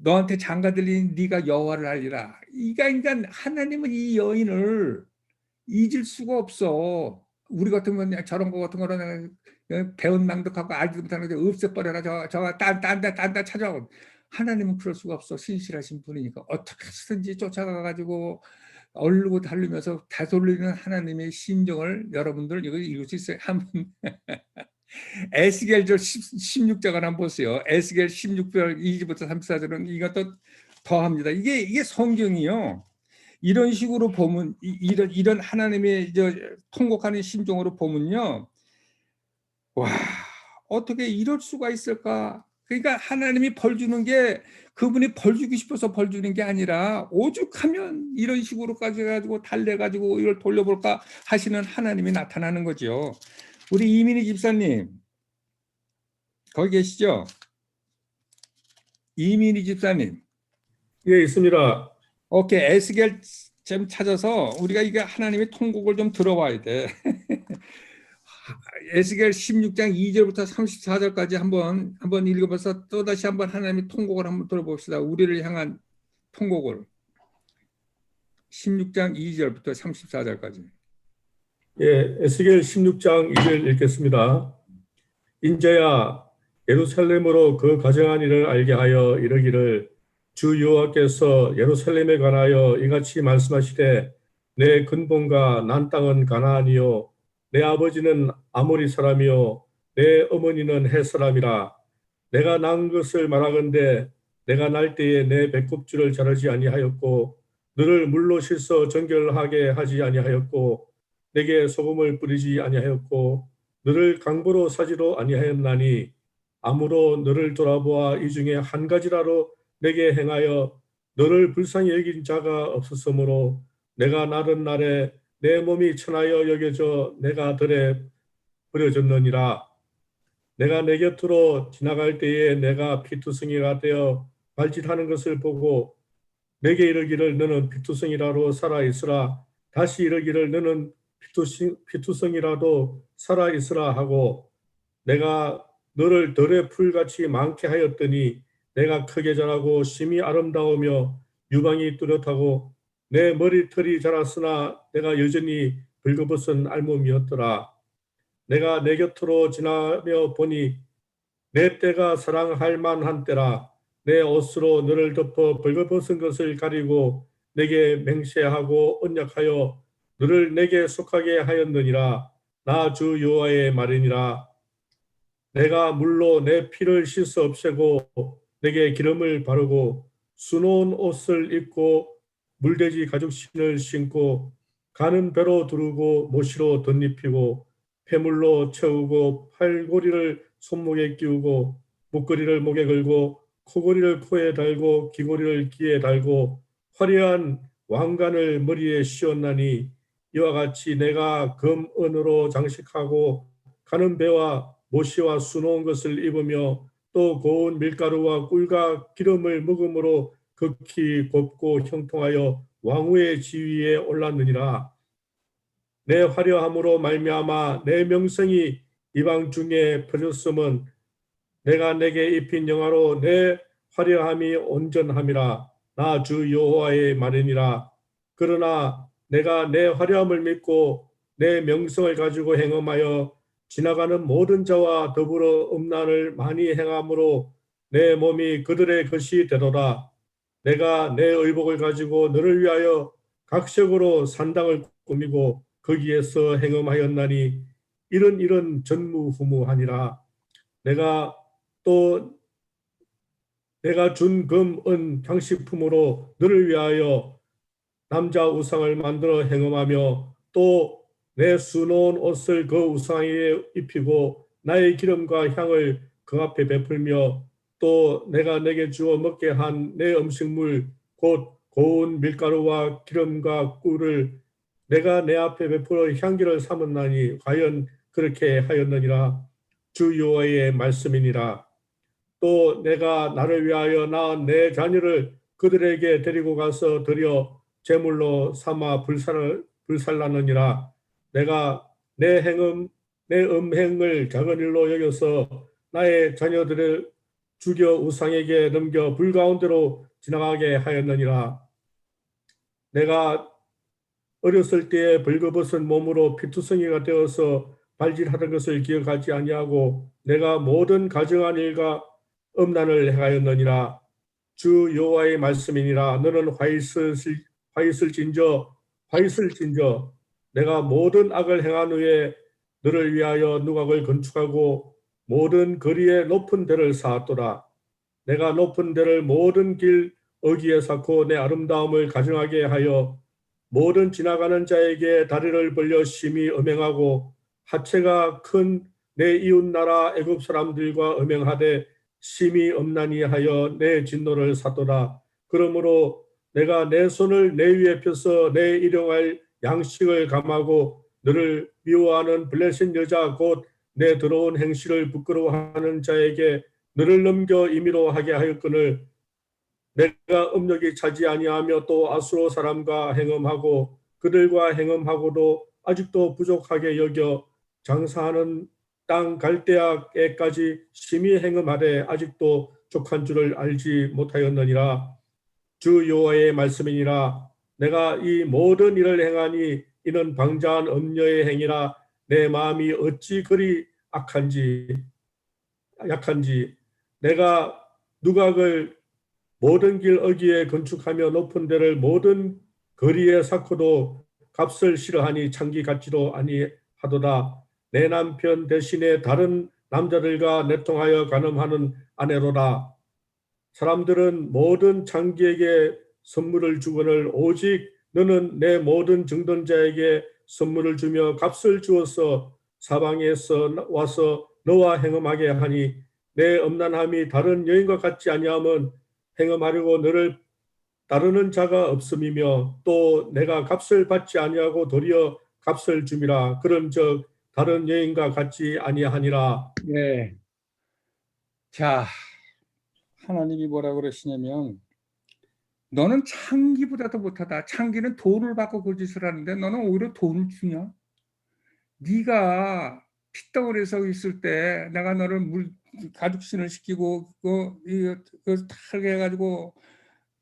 너한테 장가들린 네가 여호와를 알리라. 그러니까 하나님은 이 여인을 잊을 수가 없어. 우리 같으면 저런 거 같은 거는 배운 낭독하고 알지도 못하는 게 없애버려라. 저가 딴데 찾아오. 하나님은 그럴 수가 없어. 신실하신 분이니까 어떻게 해서든지 쫓아가가지고 얼르고 달리면서 되돌리는 하나님의 심정을 여러분들 이거 읽을 수 있어요. 한번 에스겔 16장을 한번 보세요. 에스겔 16절 2절부터 34절은 이것도 더합니다. 이게 성경이요. 이런 식으로 보면 이런 하나님의 통곡하는 심정으로 보면요. 와, 어떻게 이럴 수가 있을까? 그러니까 하나님이 벌 주는 게 그분이 벌 주고 싶어서 벌 주는 게 아니라 오죽하면 이런 식으로까지 가지고 달래가지고 이걸 돌려볼까 하시는 하나님이 나타나는 거죠. 우리 이민희 집사님 거기 계시죠? 이민희 집사님. 예, 있습니다. 오케이, 에스겔 좀 찾아서 우리가 이게 하나님의 통곡을 좀 들어봐야 돼. 에스겔 16장 2절부터 34절까지 한번 읽어봐서 또 다시 한번 하나님의 통곡을 한번 들어봅시다. 우리를 향한 통곡을 16장 2절부터 34절까지. 예, 에스겔 16장 2절 읽겠습니다. 인자야, 예루살렘으로 그 가정한 일을 알게 하여 이르기를 주 여호와께서 예루살렘에 관하여 이같이 말씀하시되 내 근본과 난 땅은 가나안이요 내 아버지는 아모리 사람이요 내 어머니는 헷 사람이라. 내가 낳은 것을 말하건대 내가 날 때에 내 배꼽줄을 자르지 아니하였고 너를 물로 씻어 정결하게 하지 아니하였고 내게 소금을 뿌리지 아니하였고 너를 강보로 사지도 아니하였나니 아무로 너를 돌아보아 이 중에 한 가지라도 내게 행하여 너를 불쌍히 여긴 자가 없었으므로 내가 낳은 날에 내 몸이 천하여 여겨져 내가 들에 버려졌느니라. 내가 내 곁으로 지나갈 때에 내가 피투성이가 되어 발짓하는 것을 보고 내게 이르기를 너는 피투성이라도 살아 있으라. 다시 이르기를 너는 피투성이라도 살아 있으라 하고 내가 너를 들의 풀같이 많게 하였더니 내가 크게 자라고 심히 아름다우며 유방이 뚜렷하고 내 머리털이 자랐으나 내가 여전히 벌거벗은 알몸이었더라. 내가 내 곁으로 지나며 보니 내 때가 사랑할 만한 때라. 내 옷으로 너를 덮어 벌거벗은 것을 가리고 내게 맹세하고 언약하여 너를 내게 속하게 하였느니라. 나 주 여호와의 말이니라. 내가 물로 내 피를 씻어 없애고 내게 기름을 바르고 수놓은 옷을 입고 물돼지 가죽신을 신고 가는 배로 두르고 모시로 덧입히고 폐물로 채우고 팔고리를 손목에 끼우고 목걸이를 목에 걸고 코고리를 코에 달고 귀고리를 귀에 달고 화려한 왕관을 머리에 씌웠나니 이와 같이 내가 금 은으로 장식하고 가는 배와 모시와 수놓은 것을 입으며 또 고운 밀가루와 꿀과 기름을 먹음으로 극히 곱고 형통하여 왕후의 지위에 올랐느니라. 내 화려함으로 말미암아 내 명성이 이방 중에 퍼졌음은 내가 내게 입힌 영화로 내 화려함이 온전함이라. 나 주 여호와의 말이니라. 그러나 내가 내 화려함을 믿고 내 명성을 가지고 행함하여 지나가는 모든 자와 더불어 음란을 많이 행함으로 내 몸이 그들의 것이 되도다. 내가 내 의복을 가지고 너를 위하여 각색으로 산당을 꾸미고 거기에서 행음하였나니 이런 전무후무하니라. 내가 준 금, 은, 장식품으로 너를 위하여 남자 우상을 만들어 행음하며 또 내 수놓은 옷을 그 우상 위에 입히고 나의 기름과 향을 그 앞에 베풀며 또 내가 내게 주어 먹게 한 내 음식물 곧 고운 밀가루와 기름과 꿀을 내가 내 앞에 베풀어 향기를 삼았나니 과연 그렇게 하였느니라. 주 여호와의 말씀이니라. 또 내가 나를 위하여 낳은 내 자녀를 그들에게 데리고 가서 드려 제물로 삼아 불살라느니라. 내가 내 음행을 작은 일로 여겨서 나의 자녀들을 죽여 우상에게 넘겨 불 가운데로 지나가게 하였느니라. 내가 어렸을 때에 벌거벗은 몸으로 피투성이가 되어서 발질하던 것을 기억하지 아니하고 내가 모든 가정한 일과 음란을 행하였느니라. 주 여호와의 말씀이니라. 너는 화있을진저 내가 모든 악을 행한 후에 너를 위하여 누각을 건축하고 모든 거리에 높은 데를 쌓았도다. 내가 높은 데를 모든 길 어귀에 쌓고 내 아름다움을 가증하게 하여 모든 지나가는 자에게 다리를 벌려 심히 음행하고 하체가 큰 내 이웃나라 애굽 사람들과 음행하되 심히 음란히 하여 내 진노를 샀도다. 그러므로 내가 내 손을 내 위에 펴서 내 일용할 양식을 감하고 너를 미워하는 블레셋 여자 곧 내 더러운 행실을 부끄러워하는 자에게 너를 넘겨 임의로 하게 하였거늘 내가 음력이 차지 아니하며 또 아수로 사람과 행음하고 그들과 행음하고도 아직도 부족하게 여겨 장사하는 땅 갈대아에까지 심히 행음하되 아직도 족한 줄을 알지 못하였느니라. 주 여호와의 말씀이니라. 내가 이 모든 일을 행하니 이는 방자한 음녀의 행위라. 내 마음이 어찌 그리 약한지 내가 누각을 모든 길 어귀에 건축하며 높은 데를 모든 거리에 쌓고도 값을 싫어하니 창기 같지도 아니하도다. 내 남편 대신에 다른 남자들과 내통하여 간음하는 아내로다. 사람들은 모든 창기에게 선물을 주거늘 오직 너는 내 모든 정든 자에게 선물을 주며 값을 주어서 사방에서 와서 너와 행음하게 하니 내 음란함이 다른 여인과 같지 아니함은 행음하려고 너를 따르는 자가 없음이며 또 내가 값을 받지 아니하고 도리어 값을 줌이라. 그런즉 다른 여인과 같지 아니하니라. 네. 자, 하나님이 뭐라 그러시냐면 너는 창기보다도 못하다. 창기는 돈을 받고 그 짓을 하는데 너는 오히려 돈을 주냐? 네가 핏덩어리에서 있을 때 내가 너를 가죽신을 시키고 이거 다 해가지고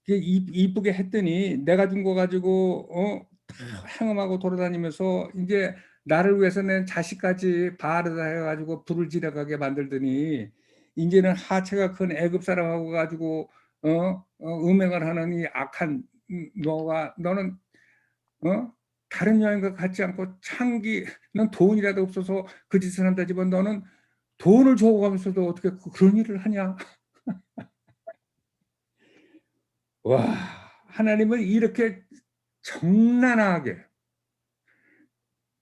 이쁘게 했더니 내가 준 거 가지고 다 행음하고 돌아다니면서 이제 나를 위해서 낸 자식까지 바르다 해가지고 불을 지나가게 만들더니 이제는 하체가 큰 애굽 사람하고 가지고 음행을 하는 이 악한 너는 다른 여인과 같지 않고 넌 돈이라도 없어서 그 짓을 한다지만 너는 돈을 줘가면서도 어떻게 그런 일을 하냐? 와, 하나님은 이렇게 정난하게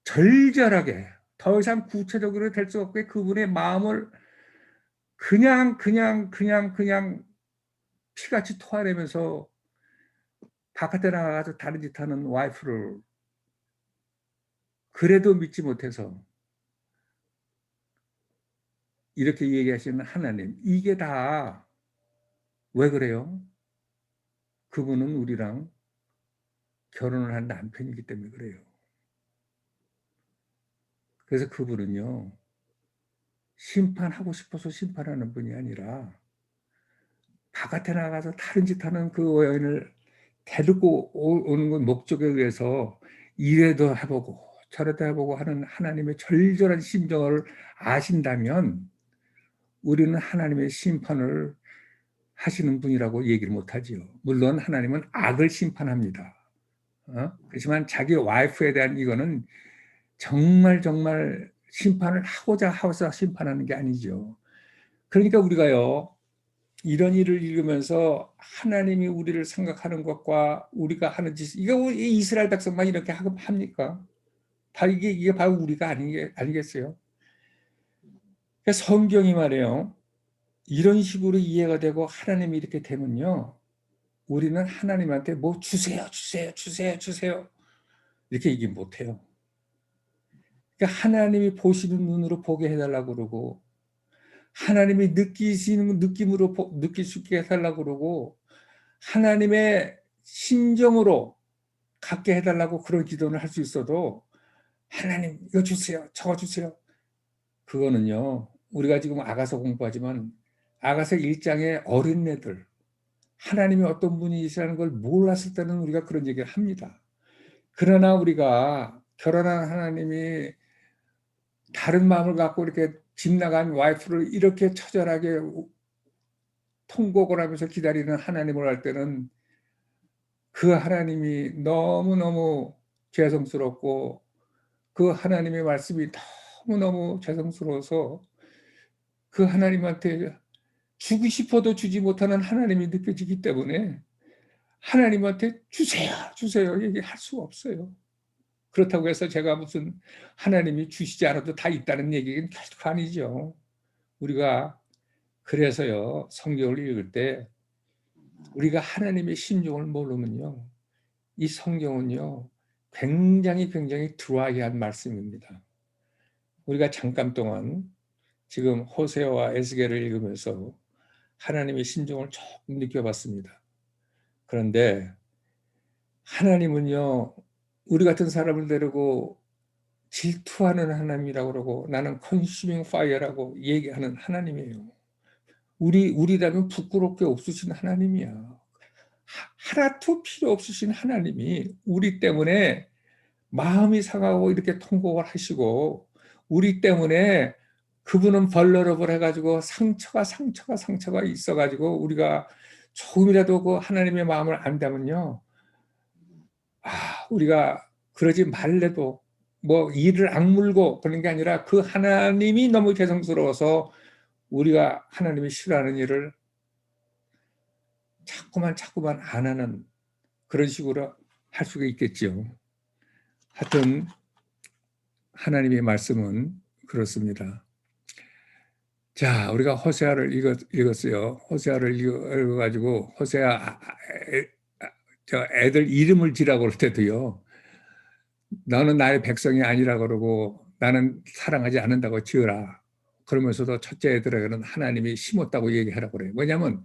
절절하게 더 이상 구체적으로 될 수 없게 그분의 마음을 그냥 피같이 토해내면서 바깥에 나가서 다른 짓 하는 와이프를 그래도 믿지 못해서 이렇게 얘기하시는 하나님, 이게 다 왜 그래요? 그분은 우리랑 결혼을 한 남편이기 때문에 그래요. 그래서 그분은요, 심판하고 싶어서 심판하는 분이 아니라 바깥에 나가서 다른 짓 하는 그 여인을 데리고 오는 건 목적에 의해서 이래도 해보고 저래도 해보고 하는 하나님의 절절한 심정을 아신다면 우리는 하나님의 심판을 하시는 분이라고 얘기를 못하지요. 물론 하나님은 악을 심판합니다. 그렇지만 자기 와이프에 대한 이거는 정말 심판을 하고자 심판하는 게 아니죠. 그러니까 우리가요, 이런 일을 읽으면서 하나님이 우리를 생각하는 것과 우리가 하는 짓, 이거 이스라엘 백성만 이렇게 합니까? 다 이게 바로 우리가 아니겠어요? 그러니까 성경이 말이에요, 이런 식으로 이해가 되고 하나님이 이렇게 되면요, 우리는 하나님한테 뭐 주세요 이렇게 얘기 못해요. 그러니까 하나님이 보시는 눈으로 보게 해달라고 그러고 하나님이 느끼시는 느낌으로 느낄 수 있게 해달라고 그러고 하나님의 심정으로 갖게 해달라고 그런 기도를 할 수 있어도 하나님 이거 주세요 저거 주세요, 그거는요 우리가 지금 아가서 공부하지만 아가서 1장의 어린애들 하나님이 어떤 분이시라는 걸 몰랐을 때는 우리가 그런 얘기를 합니다. 그러나 우리가 결혼한 하나님이 다른 마음을 갖고 이렇게 집 나간 와이프를 이렇게 처절하게 통곡을 하면서 기다리는 하나님을 할 때는 그 하나님이 너무너무 죄송스럽고 그 하나님의 말씀이 너무너무 죄송스러워서 그 하나님한테 주고 싶어도 주지 못하는 하나님이 느껴지기 때문에 하나님한테 주세요 얘기할 수가 없어요. 그렇다고 해서 제가 무슨 하나님이 주시지 않아도 다 있다는 얘기는 결코 아니죠. 우리가 그래서요 성경을 읽을 때 우리가 하나님의 심정을 모르면요 이 성경은요 굉장히 드라이한 말씀입니다. 우리가 잠깐 동안 지금 호세아와 에스겔을 읽으면서 하나님의 심정을 조금 느껴봤습니다. 그런데 하나님은요 우리 같은 사람을 데리고 질투하는 하나님이라고 그러고 나는 컨슈밍 파이어라고 얘기하는 하나님이에요. 우리라면 부끄럽게 없으신 하나님이야. 하나도 필요 없으신 하나님이 우리 때문에 마음이 상하고 이렇게 통곡을 하시고 우리 때문에 그분은 벌러럽을 해가지고 상처가 있어가지고 우리가 조금이라도 그 하나님의 마음을 안다면요 우리가 그러지 말래도 뭐 이를 악물고 그런 게 아니라 그 하나님이 너무 죄송스러워서 우리가 하나님이 싫어하는 일을 자꾸만 안 하는 그런 식으로 할 수가 있겠죠. 하여튼 하나님의 말씀은 그렇습니다. 자, 우리가 호세아를 읽었어요. 호세아를 읽어가지고 호세아 저 애들 이름을 지라고 할 때도요. 너는 나의 백성이 아니라 그러고 나는 사랑하지 않는다고 지어라. 그러면서도 첫째 애들에게는 하나님이 심었다고 얘기하라고 그래요. 뭐냐면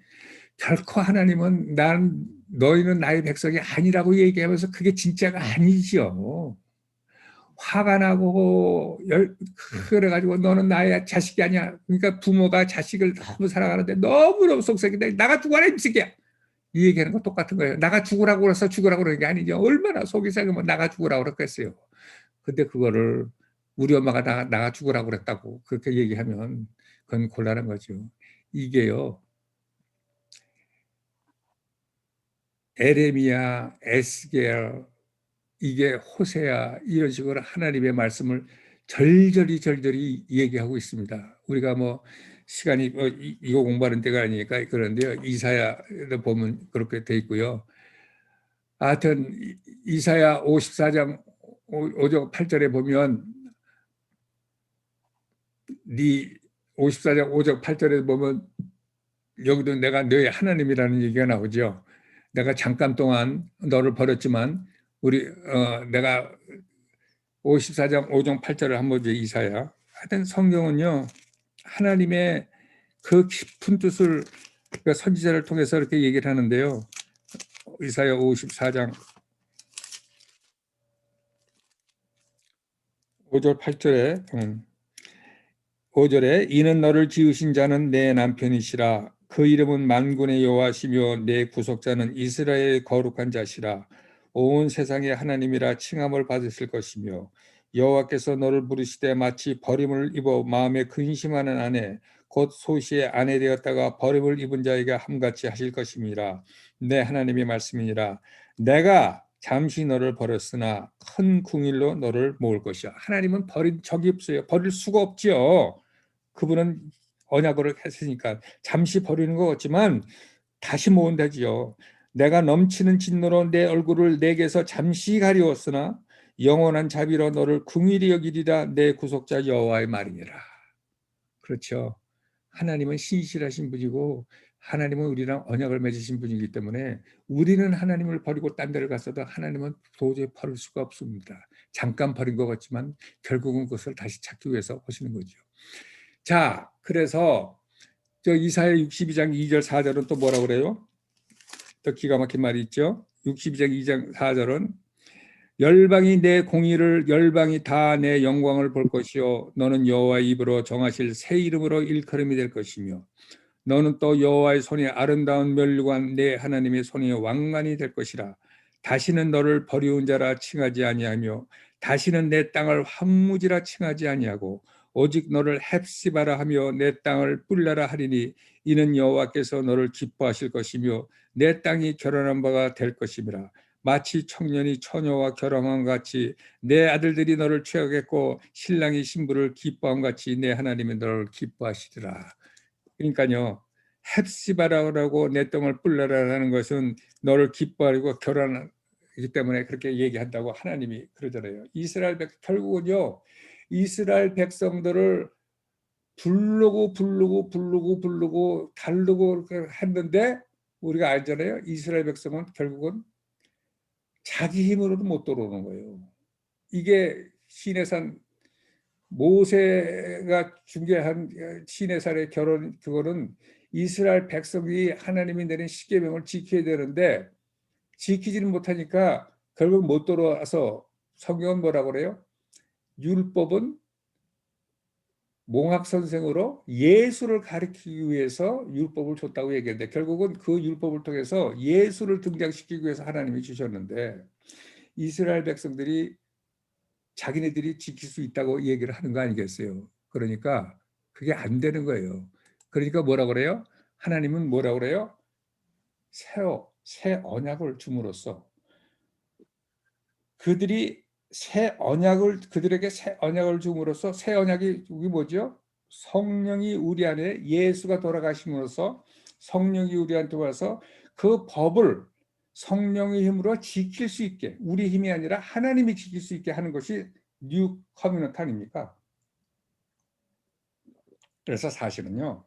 결코 하나님은 너희는 나의 백성이 아니라고 얘기하면서 그게 진짜가 아니죠. 화가 나고 그래가지고 너는 나의 자식이 아니야. 그러니까 부모가 자식을 너무 사랑하는데 너무너무 속삭인데 나가 죽어라 이 새끼야. 이 얘기하는 거 똑같은 거예요. 나가 죽으라고 그래서 죽으라고 그러는 게 아니죠. 얼마나 속이 상하면 나가 죽으라고 그랬겠어요. 근데 그거를 우리 엄마가 나가 죽으라고 그랬다고 그렇게 얘기하면 그건 곤란한 거죠. 이게요. 에레미야, 에스겔, 이게 호세야 이런 식으로 하나님의 말씀을 절절히 얘기하고 있습니다. 우리가 뭐 시간이 이거 공부하는 때가 아니니까 그런데요. 이사야도 보면 그렇게 돼 있고요. 하여튼 이사야 54장 5절 8절에 보면 네 54장 5절 8절에 보면 여기도 내가 너의 하나님이라는 얘기가 나오죠. 내가 잠깐 동안 너를 버렸지만 내가 54장 5절 8절을 한번 보죠. 이사야. 하여튼 성경은요. 하나님의 그 깊은 뜻을 선지자를 통해서 이렇게 얘기를 하는데요. 이사야 54장 5절 8절에 5절에 이는 너를 지으신 자는 내 남편이시라 그 이름은 만군의 여호와시며 내 구속자는 이스라엘의 거룩한 자시라 온 세상의 하나님이라 칭함을 받으실 것이며 여호와께서 너를 부르시되 마치 버림을 입어 마음에 근심하는 아내 곧 소시의 아내 되었다가 버림을 입은 자에게 함같이 하실 것임이라 내 하나님의 말씀이니라 내가 잠시 너를 버렸으나 큰 궁일로 너를 모을 것이야. 하나님은 버린 적이 없어요. 버릴 수가 없지요. 그분은 언약을 했으니까 잠시 버리는 것 같지만 다시 모은다지요. 내가 넘치는 진노로 내 얼굴을 내게서 잠시 가리웠으나 영원한 자비로 너를 긍휼히 여기리라 내 구속자 여호와의 말이니라. 그렇죠. 하나님은 신실하신 분이고 하나님은 우리랑 언약을 맺으신 분이기 때문에 우리는 하나님을 버리고 딴 데를 갔어도 하나님은 도저히 버릴 수가 없습니다. 잠깐 버린 것 같지만 결국은 그것을 다시 찾기 위해서 하시는 거죠. 자, 그래서 저 이사야 62장 2절 4절은 또 뭐라고 그래요? 또 기가 막힌 말이 있죠. 62장 2장 4절은 열방이 내 공의를 열방이 다 내 영광을 볼 것이요 너는 여호와의 입으로 정하실 새 이름으로 일컬음이 될 것이며 너는 또 여호와의 손이 아름다운 면류관 내 하나님의 손이 왕관이 될 것이라 다시는 너를 버리운 자라 칭하지 아니하며 다시는 내 땅을 황무지라 칭하지 아니하고 오직 너를 헵시바라 하며 내 땅을 뿔라라 하리니 이는 여호와께서 너를 기뻐하실 것이며 내 땅이 결혼한 바가 될 것임이라 마치 청년이 처녀와 결혼한 같이 내 아들들이 너를 취하겠고 신랑이 신부를 기뻐함 같이 내 하나님이 너를 기뻐하시리라. 그러니까요. 헵시바라고 내 땅을 뿔라라는 것은 너를 기뻐하고 결혼하기 때문에 그렇게 얘기한다고 하나님이 그러잖아요. 결국은요. 이스라엘 백성들을 부르고 다르고 했는데 우리가 알잖아요. 이스라엘 백성은 결국은 자기 힘으로도 못 들어오는 거예요. 이게 시내산 모세가 중개한 시내산의 결혼 그거는 이스라엘 백성이 하나님이 내린 십계명을 지켜야 되는데 지키지는 못하니까 결국 못 들어와서 성경은 뭐라고 그래요? 율법은 몽학 선생으로 예수를 가르치기 위해서 율법을 줬다고 얘기했는데 결국은 그 율법을 통해서 예수를 등장시키기 위해서 하나님이 주셨는데 이스라엘 백성들이 자기네들이 지킬 수 있다고 얘기를 하는 거 아니겠어요? 그러니까 그게 안 되는 거예요. 그러니까 뭐라고 그래요? 하나님은 뭐라고 그래요? 새 언약을 줌으로써 그들에게 새 언약을 줌으로써 새 언약이 이게 뭐죠? 성령이 우리 안에 예수가 돌아가심으로써 성령이 우리한테 와서 그 법을 성령의 힘으로 지킬 수 있게 우리 힘이 아니라 하나님이 지킬 수 있게 하는 것이 뉴 커뮤니티 아닙니까? 그래서 사실은요.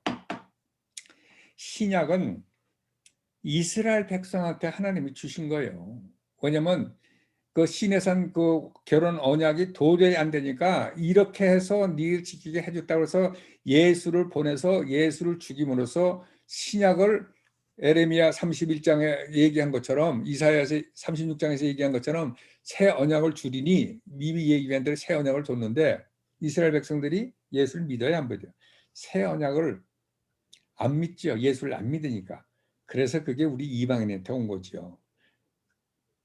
신약은 이스라엘 백성한테 하나님이 주신 거예요. 왜냐하면 그 시내산 그 결혼 언약이 도저히 안 되니까 이렇게 해서 니를 지키게 해줬다고 해서 예수를 보내서 예수를 죽임으로써 신약을 에레미야 31장에 얘기한 것처럼 이사야서 36장에서 얘기한 것처럼 새 언약을 주리니 미리 얘기한 대로 새 언약을 줬는데 이스라엘 백성들이 예수를 믿어야 안 믿어요. 새 언약을 안 믿죠. 예수를 안 믿으니까. 그래서 그게 우리 이방인한테 온 거죠.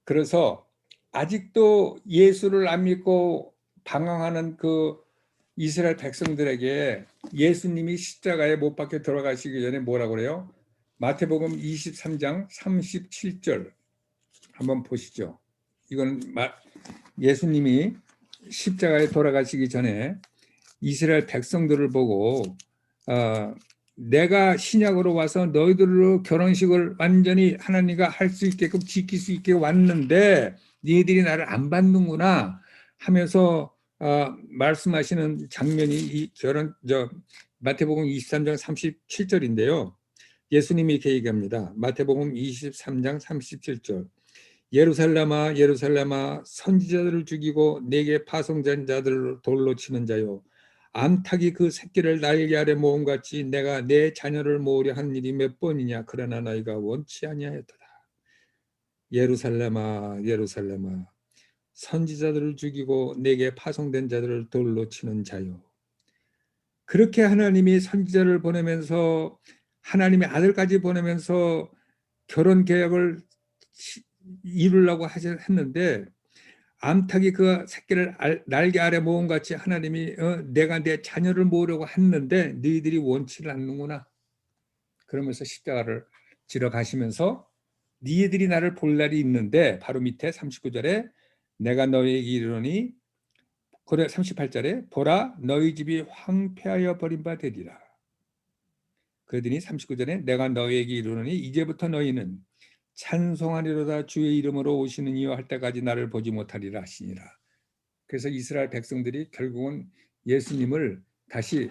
그래서 아직도 예수를 안 믿고 방황하는 그 이스라엘 백성들에게 예수님이 십자가에 못 박혀 들어가시기 전에 뭐라고 그래요? 마태복음 23장 37절 한번 보시죠. 이건 예수님이 십자가에 돌아가시기 전에 이스라엘 백성들을 보고 내가 신약으로 와서 너희들로 결혼식을 완전히 하나님과 할 수 있게끔 지킬 수 있게 왔는데 너희들이 나를 안 받는구나 하면서 말씀하시는 장면이 이 마태복음 23장 37절인데요. 예수님이 이렇게 얘기합니다. 마태복음 23장 37절. 예루살렘아 예루살렘아 선지자들을 죽이고 내게 파송된 자들을 돌로 치는 자요. 암탉이 그 새끼를 날개 아래 모음같이 내가 내 자녀를 모으려 한 일이 몇 번이냐. 그러나 너희가 원치 아니하였도다. 예루살렘아 예루살렘아 선지자들을 죽이고 내게 파송된 자들을 돌로 치는 자요. 그렇게 하나님이 선지자를 보내면서 하나님의 아들까지 보내면서 결혼 계약을 이루려고 했는데 암탉이 그 새끼를 날개 아래 모음같이 하나님이 내가 내 자녀를 모으려고 했는데 너희들이 원치를 않는구나. 그러면서 십자가를 지러 가시면서 너희들이 나를 볼 날이 있는데 바로 밑에 39절에 내가 너희에게 이르노니 38절에 보라 너희 집이 황폐하여 버린 바 되리라. 그러더니 39절에 내가 너희에게 이르노니 이제부터 너희는 찬송하리로다 주의 이름으로 오시는 이여 할 때까지 나를 보지 못하리라 하시니라. 그래서 이스라엘 백성들이 결국은 예수님을 다시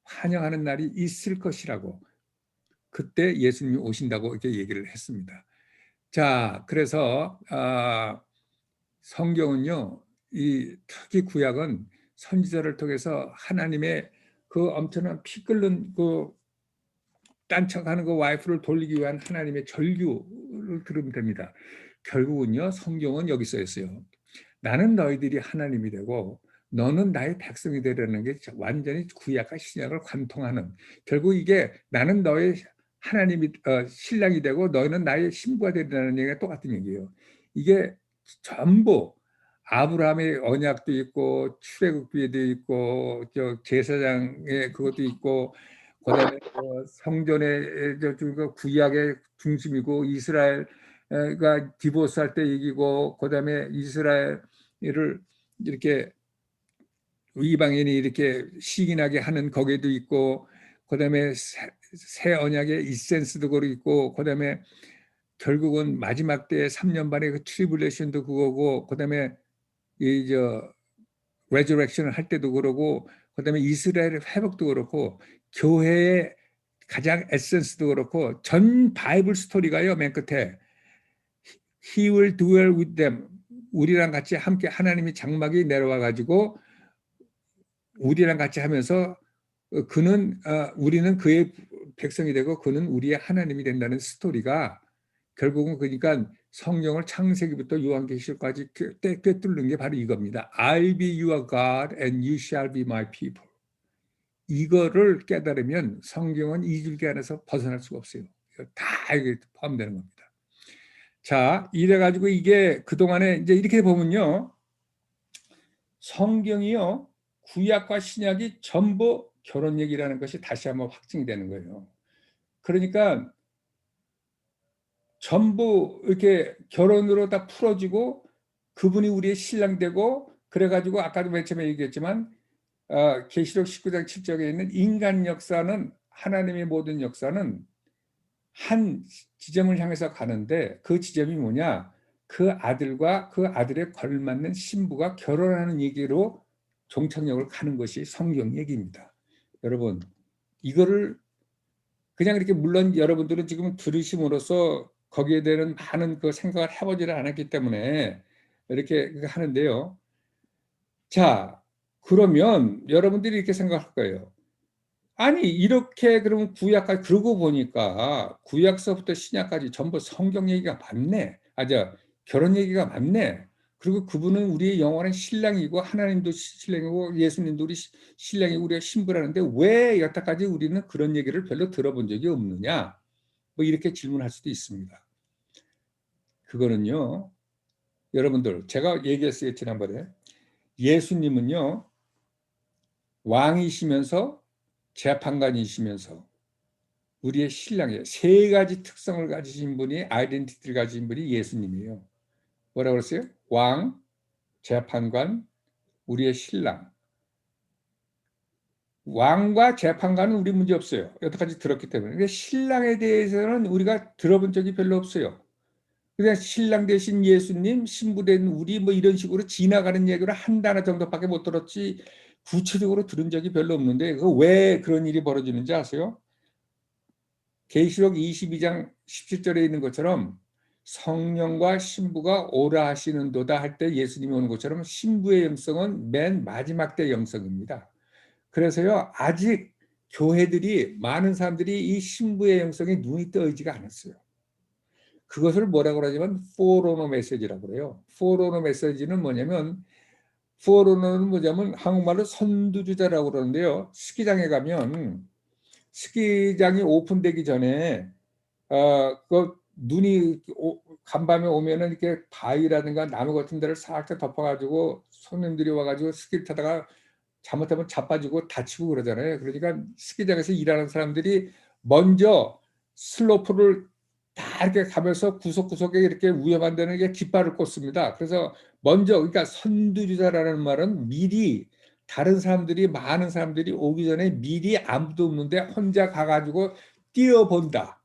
환영하는 날이 있을 것이라고 그때 예수님이 오신다고 이렇게 얘기를 했습니다. 자, 그래서 성경은요, 이 특히 구약은 선지자를 통해서 하나님의 그 엄청난 피 끓는 그 딴척하는 그 와이프를 돌리기 위한 하나님의 절규를 들으면 됩니다. 결국은요, 성경은 여기 써 있어요. 나는 너희들이 하나님이 되고 너는 나의 백성이 되려는 게 완전히 구약과 신약을 관통하는, 결국 이게 나는 너의 하나님이 신랑이 되고 너희는 나의 신부가 되리라는 얘기가 똑같은 얘기예요. 이게 전부 아브라함의 언약도 있고 출애굽기도 있고 제사장의 그것도 있고 그다음에 성전의 구약의 중심이고 이스라엘가 디보스할 때 얘기고 그다음에 이스라엘을 이렇게 이방인이 이렇게 시기나게 하는 거기도 있고 그다음에 새 언약의 이센스도 거기 있고 그다음에 결국은 마지막 때 3년 반의 그 트리블레이션도 그거고 그다음에 레저렉션을 할 때도 그러고 그다음에 이스라엘의 회복도 그렇고 교회의 가장 에센스도 그렇고 전 바이블 스토리가요. 맨 끝에 He will dwell with them. 우리랑 같이 함께 하나님이 장막이 내려와 가지고 우리랑 같이 하면서 우리는 그의 백성이 되고 그는 우리의 하나님이 된다는 스토리가 결국은 그러니까 성경을 창세기부터 요한계시록까지 꿰뚫는 게 바로 이겁니다. I'll be your God and you shall be my people. 이거를 깨달으면 성경은 이 줄기 안에서 벗어날 수가 없어요. 다 이게 포함되는 겁니다. 자, 이래가지고 이게 그동안에 이제 이렇게 보면요. 성경이요. 구약과 신약이 전부 결혼 얘기라는 것이 다시 한번 확증이 되는 거예요. 그러니까 전부 이렇게 결혼으로 다 풀어지고 그분이 우리의 신랑 되고 그래가지고 아까도 맨 처음에 얘기했지만 계시록 19장 7절에 있는 인간 역사는 하나님의 모든 역사는 한 지점을 향해서 가는데 그 지점이 뭐냐? 그 아들과 그 아들에 걸맞는 신부가 결혼하는 얘기로 종착역을 가는 것이 성경 얘기입니다. 여러분 이거를 그냥 이렇게 물론 여러분들은 지금 들으심으로써 거기에 대한 많은 그 생각을 해보지를 않았기 때문에 이렇게 하는데요. 자, 그러면 여러분들이 이렇게 생각할 거예요. 아니 이렇게 그러면 구약까지 그러고 보니까 구약서부터 신약까지 전부 성경 얘기가 많네. 결혼 얘기가 많네. 그리고 그분은 우리의 영원한 신랑이고 하나님도 신랑이고 예수님도 우리 신랑이고 우리가 신부라는데 왜 여태까지 우리는 그런 얘기를 별로 들어본 적이 없느냐? 뭐 이렇게 질문할 수도 있습니다. 그거는요. 여러분들 제가 얘기했어요 지난번에. 예수님은요. 왕이시면서 재판관이시면서 우리의 신랑이에요. 세 가지 특성을 가지신 분이 아이덴티티를 가진 분이 예수님이에요. 뭐라고 그랬어요? 왕, 재판관, 우리의 신랑. 왕과 재판관은 우리 문제 없어요. 여태까지 들었기 때문에. 근데 신랑에 대해서는 우리가 들어본 적이 별로 없어요. 그냥 신랑 대신 예수님, 신부 된 우리 뭐 이런 식으로 지나가는 얘기를 한 단어 정도밖에 못 들었지 구체적으로 들은 적이 별로 없는데 그 왜 그런 일이 벌어지는지 아세요? 계시록 22장 17절에 있는 것처럼 성령과 신부가 오라 하시는도다 할 때 예수님이 오는 것처럼 신부의 영성은 맨 마지막 때 영성입니다. 그래서요 아직 교회들이 많은 사람들이 이 신부의 영성에 눈이 떠있지가 않았어요. 그것을 뭐라고 그러냐면 포로노 메시지라고 그래요. 포로노 메시지는 뭐냐면 포로노는 뭐냐면 한국말로 선두주자라고 그러는데요. 스키장에 가면 스키장이 오픈되기 전에 그 눈이 간밤에 오면은 이렇게 바위라든가 나무 같은 데를 싹 덮어가지고 손님들이 와가지고 스키를 타다가 잘못하면 자빠지고 다치고 그러잖아요. 그러니까 스키장에서 일하는 사람들이 먼저 슬로프를 다 이렇게 가면서 구석구석에 이렇게 위험한 데는 이게 깃발을 꽂습니다. 그래서 먼저 그러니까 선두주자라는 말은 미리 다른 사람들이 많은 사람들이 오기 전에 미리 아무도 없는데 혼자 가가지고 뛰어본다.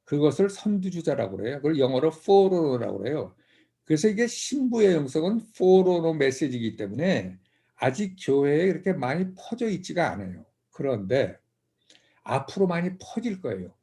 그것을 선두주자라고 그래요. 그걸 영어로 포로노라고 해요. 그래서 이게 신부의 영성은 포로노 메시지이기 때문에 아직 교회에 그렇게 많이 퍼져 있지가 않아요. 그런데 앞으로 많이 퍼질 거예요.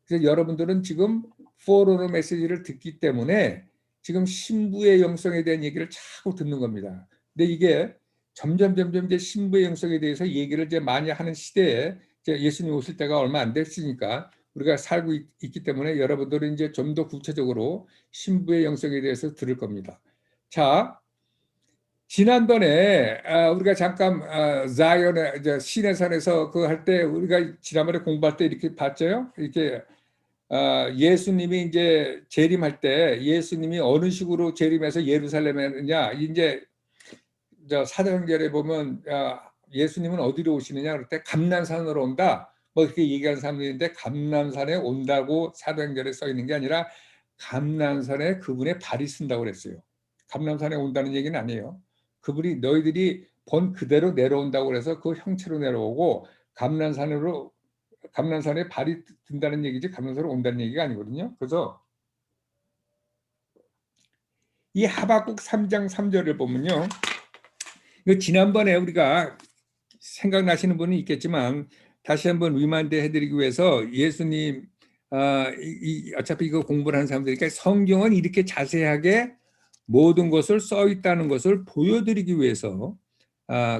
그래서 여러분들은 지금 포로노 메시지를 듣기 때문에 지금 신부의 영성에 대한 얘기를 자꾸 듣는 겁니다. 근데 이게 점점 이제 신부의 영성에 대해서 얘기를 이제 많이 하는 시대에 이제 예수님 오실 때가 얼마 안 됐으니까 우리가 살고 있기 때문에 여러분들은 이제 좀 더 구체적으로 신부의 영성에 대해서 들을 겁니다. 자, 지난번에 우리가 잠깐 자이언의 신의 산에서 그 할 때 우리가 지난번에 공부할 때 이렇게 봤죠. 이렇게 예수님이 이제 재림할 때 예수님이 어느 식으로 재림해서 예루살렘에 있느냐 이제 사도행전에 보면 예수님은 어디로 오시느냐 그럴 때 감난산으로 온다 뭐 이렇게 얘기하는 사람들인데 감난산에 온다고 사도행전에 써 있는 게 아니라 감난산에 그분의 발이 쓴다고 그랬어요. 감난산에 온다는 얘기는 아니에요. 그분이 너희들이 본 그대로 내려온다고 그래서 그 형체로 내려오고 감난산에 발이 든다는 얘기지 감난산으로 온다는 얘기가 아니거든요. 그래서 이 하박국 3장 3절을 보면요. 이거 지난번에 우리가 생각나시는 분은 있겠지만 다시 한번 리마인드 해드리기 위해서 예수님 어차피 이거 공부를 하는 사람들이니까 성경은 이렇게 자세하게 모든 것을 써 있다는 것을 보여드리기 위해서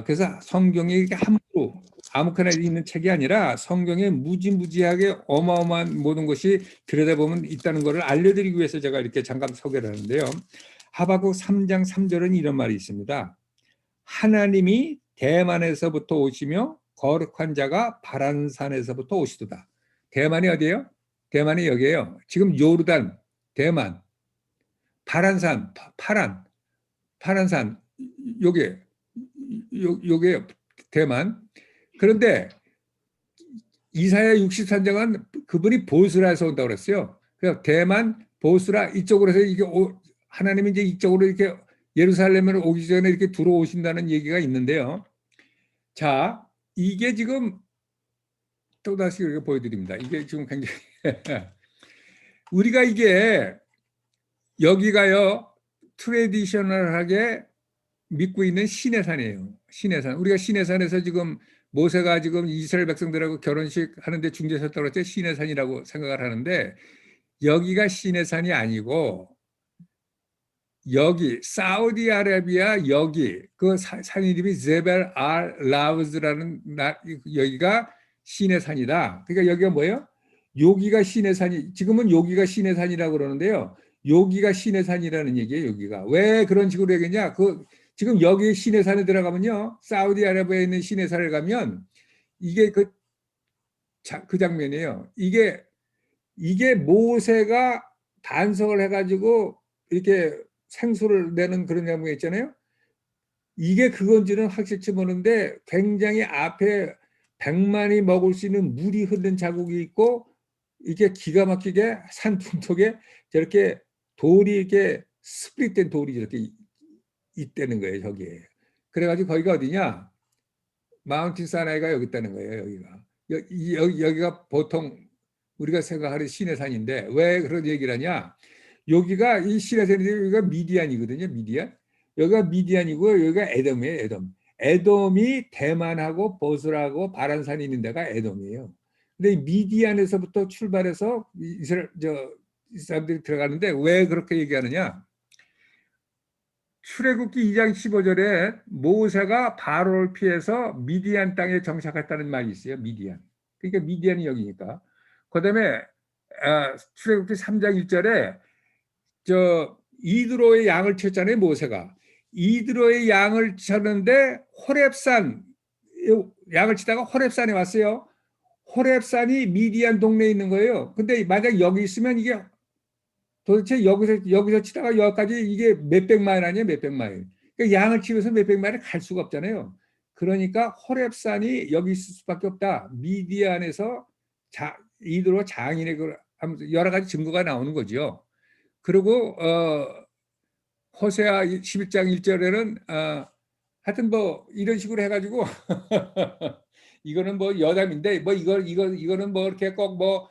그래서 성경이 이렇게 함부로 아무거나 있는 책이 아니라 성경에 무지무지하게 어마어마한 모든 것이 들여다보면 있다는 것을 알려드리기 위해서 제가 이렇게 잠깐 소개를 하는데요. 하박국 3장 3절은 이런 말이 있습니다. 하나님이 대만에서부터 오시며 거룩한 자가 바란산에서부터 오시도다. 대만이 어디예요? 대만이 여기예요. 지금 요르단, 대만, 바란산, 파란산, 요게 대만. 그런데 이사야 63장은 그분이 보스라에서 온다고 그랬어요. 그래서 대만, 보스라 이쪽으로 해서 이게 하나님이 이제 이쪽으로 이렇게 예루살렘으로 오기 전에 이렇게 들어오신다는 얘기가 있는데요. 자, 이게 지금 또다시 이렇게 보여드립니다. 이게 지금 굉장히 우리가 이게 여기가요 트레디셔널하게 믿고 있는 시내산이에요. 시내산. 우리가 시내산에서 지금 모세가 지금 이스라엘 백성들하고 결혼식 하는데 중재했다고 했죠. 시내산이라고 생각을 하는데 여기가 시내산이 아니고 여기 사우디아라비아 여기 그 산 이름이 제벨 알 라우즈라는 여기가 신의 산이다. 그러니까 여기가 뭐예요? 여기가 신의 산이 지금은 여기가 신의 산이라고 그러는데요. 여기가 신의 산이라는 얘기예요. 여기가 왜 그런 식으로 얘기했냐? 그 지금 여기 신의 산에 들어가면요, 사우디아라비아에 있는 신의 산에 가면 이게 그 장면이에요. 이게 모세가 반석을 해가지고 이렇게 생수를 내는 그런 장면 있잖아요. 이게 그건지는 확실치 모르는데 굉장히 앞에 100만이 먹을 수 있는 물이 흐르는 자국이 있고 이게 기가 막히게 산 중턱에 저렇게 돌이 이렇게 스플릿된 돌이 저렇게 있다는 거예요. 저기에. 그래가지고 거기가 어디냐? 마운틴 사나이가 여기 있다는 거예요. 여기가 보통 우리가 생각하는 신의 산인데 왜 그런 얘기를 하냐? 여기가 이 신의 산인데 여기가 미디안이거든요. 미디안. 여기가 미디안이고 여기가 에돔이에요. 에돔. 에돔이 대만하고 보스라고 바란산이 있는 데가 에돔이에요. 근데 이 미디안에서부터 출발해서 이 사람들이 들어가는데 왜 그렇게 얘기하느냐? 출애굽기 2장 15절에 모세가 바로를 피해서 미디안 땅에 정착했다는 말이 있어요. 미디안. 그러니까 미디안이 여기니까. 그다음에 출애굽기 3장 1절에 이드로의 양을 쳤잖아요. 모세가. 이드로의 양을 쳤는데 호렙산 양을 치다가 호렙산에 왔어요. 호렙산이 미디안 동네에 있는 거예요. 근데 만약 여기 있으면 이게 도대체 여기서 치다가 여기까지 이게 몇백 마일 아니에요? 몇백 마일. 그러니까 양을 치면서 몇백 마일을 갈 수가 없잖아요. 그러니까 호렙산이 여기 있을 수밖에 없다. 미디안에서 이드로 장인의 여러 가지 증거가 나오는 거죠. 그리고 호세아 11장 1절에는 하여튼 뭐 이런 식으로 해가지고 이거는 뭐 여담인데 뭐 이거는 뭐 이렇게 꼭 뭐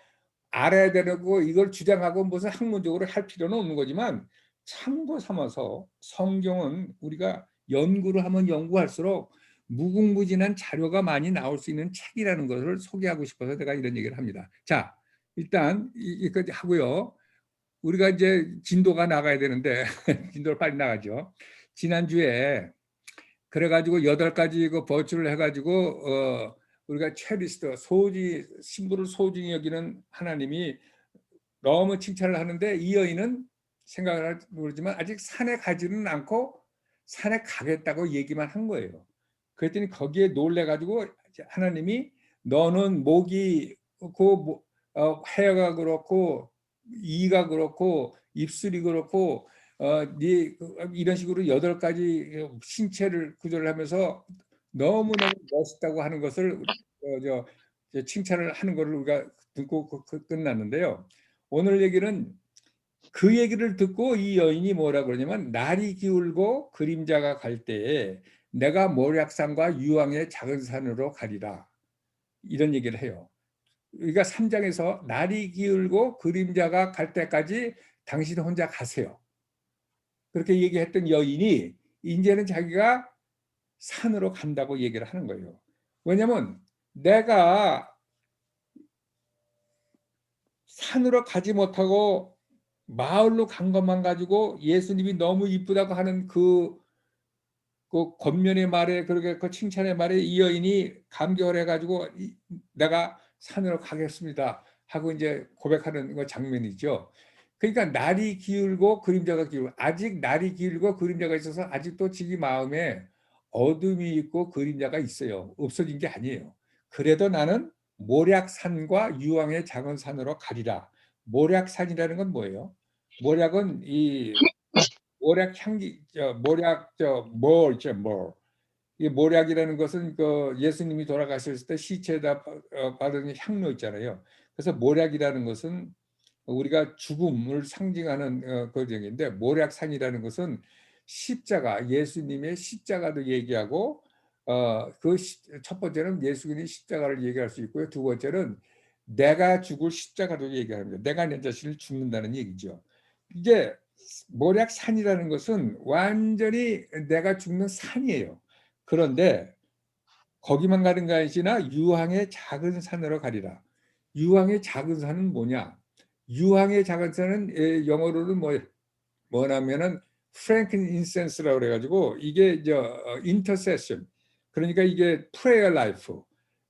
알아야 되고 이걸 주장하고 무슨 학문적으로 할 필요는 없는 거지만 참고 삼아서 성경은 우리가 연구를 하면 연구할수록 무궁무진한 자료가 많이 나올 수 있는 책이라는 것을 소개하고 싶어서 내가 이런 얘기를 합니다. 자, 일단 이까지 하고요. 우리가 이제 진도가 나가야 되는데 진도를 빨리 나가죠. 지난주에 그래가지고 8가지 그 버추를 해가지고 우리가 체리스트 신부를 소중히 여기는 하나님이 너무 칭찬을 하는데 이 여인은 생각을 모르지만 아직 산에 가지는 않고 산에 가겠다고 얘기만 한 거예요. 그랬더니 거기에 놀래가지고 하나님이 너는 목이 헤어가 그렇고 이가 그렇고 입술이 그렇고 네 이런 식으로 8가지 신체를 구조를 하면서 너무너무 멋있다고 하는 것을 칭찬을 하는 것을 우리가 듣고 끝났는데요. 오늘 얘기는 그 얘기를 듣고 이 여인이 뭐라 그러냐면 날이 기울고 그림자가 갈 때에 내가 모략산과 유황의 작은 산으로 가리라 이런 얘기를 해요. 그러니까 3장에서 날이 기울고 그림자가 갈 때까지 당신 혼자 가세요. 그렇게 얘기했던 여인이 이제는 자기가 산으로 간다고 얘기를 하는 거예요. 왜냐하면 내가 산으로 가지 못하고 마을로 간 것만 가지고 예수님이 너무 이쁘다고 하는 그 권면의 말에 그렇게 그 칭찬의 말에 이 여인이 감격을 해가지고 내가 산으로 가겠습니다 하고 이제 고백하는 그 장면이죠. 그러니까 날이 기울고 그림자가 기울고 아직 날이 기울고 그림자가 있어서 아직도 자기 마음에 어둠이 있고 그림자가 있어요. 없어진 게 아니에요. 그래도 나는 모략산과 유황의 작은 산으로 가리라. 모략산이라는 건 뭐예요? 모략은 이 모략 향기, 이 모략이라는 것은 그 예수님이 돌아가셨을 때 시체에다 받은 향료 있잖아요. 그래서 모략이라는 것은 우리가 죽음을 상징하는 거정인데 모략산이라는 것은 십자가, 예수님의 십자가도 얘기하고 그 첫 번째는 예수님의 십자가를 얘기할 수 있고요. 두 번째는 내가 죽을 십자가도 얘기합니다. 내가 내 자신을 죽는다는 얘기죠. 이게 모략산이라는 것은 완전히 내가 죽는 산이에요. 그런데 거기만 가는 게 아니라 유황의 작은 산으로 가리라. 유황의 작은 산은 뭐냐? 유황의 작은 산은 영어로는 뭐냐면은 frankincense라고 그래가지고 이게 intercession, 그러니까 이게 prayer life,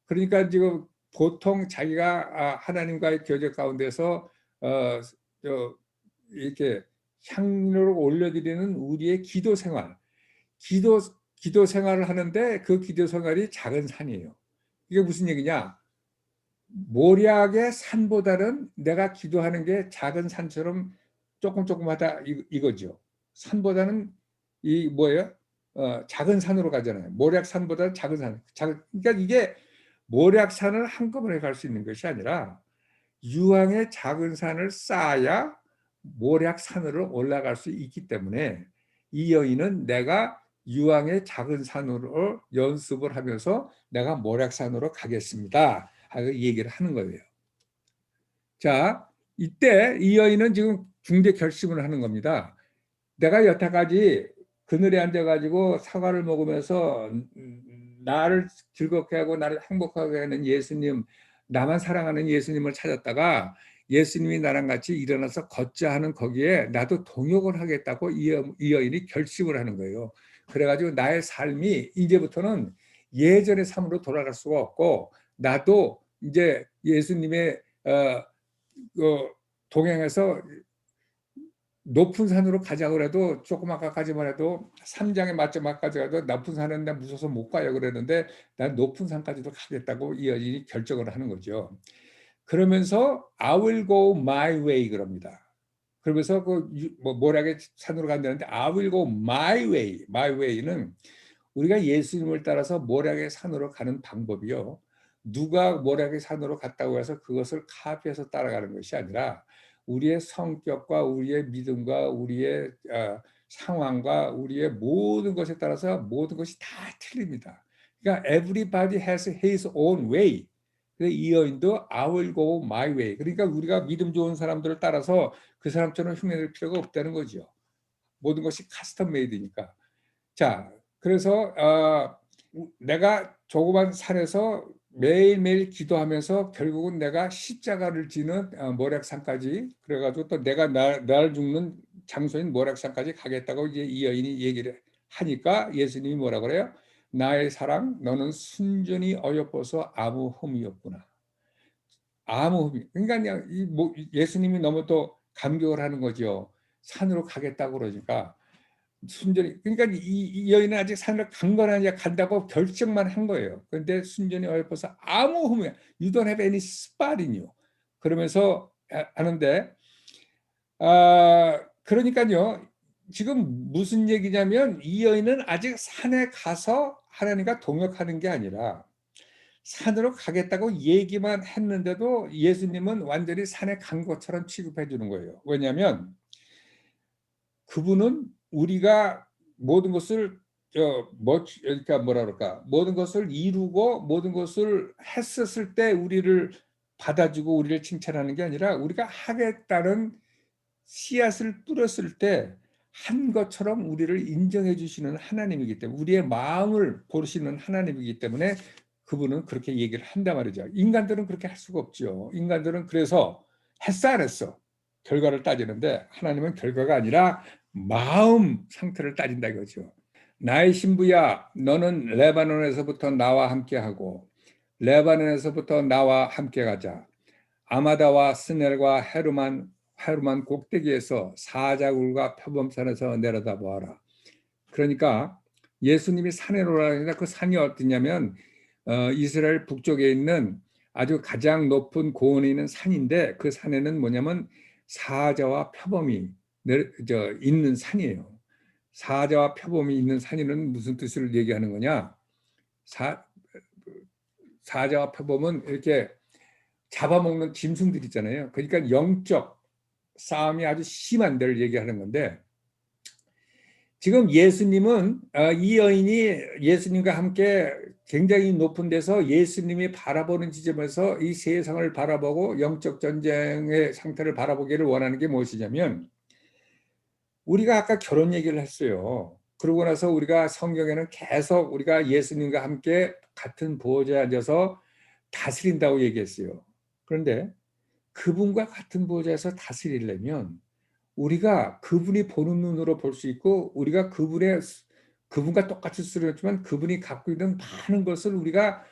그러니까 지금 보통 자기가 하나님과의 교제 가운데서 이렇게 향료를 올려드리는 우리의 기도 생활, 기도 생활을 하는데 그 기도 생활이 작은 산이에요. 이게 무슨 얘기냐? 모략의 산보다는 내가 기도하는 게 작은 산처럼 조금하다 이거죠. 산보다는 이 뭐예요? 작은 산으로 가잖아요. 모략산보다 작은 산. 그러니까 이게 모략산을 한꺼번에 갈 수 있는 것이 아니라 유황의 작은 산을 쌓아야 모략산으로 올라갈 수 있기 때문에 이 여인은 내가 유황의 작은 산으로 연습을 하면서 내가 모략산으로 가겠습니다 하고 얘기를 하는 거예요. 자, 이때 이 여인은 지금 중대 결심을 하는 겁니다. 내가 여태까지 그늘에 앉아가지고 사과를 먹으면서 나를 즐겁게 하고 나를 행복하게 하는 예수님, 나만 사랑하는 예수님을 찾았다가 예수님이 나랑 같이 일어나서 걷자 하는 거기에 나도 동역을 하겠다고 이 여인이 결심을 하는 거예요. 그래가지고 나의 삶이 이제부터는 예전의 삶으로 돌아갈 수가 없고 나도 이제 예수님의 동행해서 높은 산으로 가자고 해도 조금 아까까지만 해도 3장에 맞점까지 가도 높은 산은 나 무서워서 못 가요 그랬는데 난 높은 산까지도 가겠다고 이 여인이 결정을 하는 거죠. 그러면서 I will go my way 그럽니다. 그러면서 모략의 산으로 간다는데 I will go my way. My way는 우리가 예수님을 따라서 모략의 산으로 가는 방법이요. 누가 모략의 산으로 갔다고 해서 그것을 카피해서 따라가는 것이 아니라 우리의 성격과 우리의 믿음과 우리의 상황과 우리의 모든 것에 따라서 모든 것이 다 틀립니다. 그러니까 everybody has his own way. 이 여인도 I will go my way. 그러니까 우리가 믿음 좋은 사람들을 따라서 그 사람처럼 흉내낼 필요가 없다는 거죠. 모든 것이 카스텀 메이드니까. 자, 그래서 내가 조그만 산에서 매일매일 기도하면서 결국은 내가 십자가를 지는 모략산까지, 그래가지고 또 내가 나를 죽는 장소인 모략산까지 가겠다고 이제 이 여인이 얘기를 하니까 예수님이 뭐라 그래요? 나의 사랑, 너는 순전히 어여뻐서 아무 흠이 없구나. 아무 흠이. 그러니까 예수님이 너무 또 감격을 하는 거죠. 산으로 가겠다고 그러니까. 순전히, 그러니까 이 여인은 아직 산을 간 건 아니야, 간다고 결정만 한 거예요. 그런데 순전히 어여뻐서 아무 흠이, you don't have any spot in you. 그러면서 하는데, 그러니까요, 지금 무슨 얘기냐면 이 여인은 아직 산에 가서 하나님과 동역하는 게 아니라 산으로 가겠다고 얘기만 했는데도 예수님은 완전히 산에 간 것처럼 취급해 주는 거예요. 왜냐하면 그분은 우리가 모든 것을 그러니까 뭐라 그럴까, 모든 것을 이루고 모든 것을 했었을 때 우리를 받아주고 우리를 칭찬하는 게 아니라 우리가 하겠다는 씨앗을 뿌렸을 때 한 것처럼 우리를 인정해 주시는 하나님이기 때문에, 우리의 마음을 보시는 하나님이기 때문에 그분은 그렇게 얘기를 한단 말이죠. 인간들은 그렇게 할 수가 없죠. 인간들은 그래서 했어 안 했어 결과를 따지는데 하나님은 결과가 아니라 마음 상태를 따진다 이거죠. 나의 신부야, 너는 레바논에서부터 나와 함께하고 레바논에서부터 나와 함께 가자. 아마다와 스넬과 헤르만 꼭대기에서 사자굴과 표범산에서 내려다보아라. 그러니까 예수님이 산에 오라니까 그 산이 어디냐면 이스라엘 북쪽에 있는 아주 가장 높은 고원에 있는 산인데 그 산에는 뭐냐면 사자와 표범이 있는 산이에요. 사자와 표범이 있는 산이는 무슨 뜻을 얘기하는 거냐? 사자와 표범은 이렇게 잡아먹는 짐승들 있잖아요. 그러니까 영적 싸움이 아주 심한 데를 얘기하는 건데, 지금 예수님은 이 여인이 예수님과 함께 굉장히 높은 데서 예수님이 바라보는 지점에서 이 세상을 바라보고 영적 전쟁의 상태를 바라보기를 원하는 게 무엇이냐면, 우리가 아까 결혼 얘기를 했어요. 그러고 나서 우리가 성경에는 계속 우리가 예수님과 함께 같은 보좌에 앉아서 다스린다고 얘기했어요. 그런데 그분과 같은 보좌에서 다스리려면 우리가 그분이 보는 눈으로 볼 수 있고 우리가 그분과 똑같이 쓰려지만 그분이 갖고 있는 많은 것을 우리가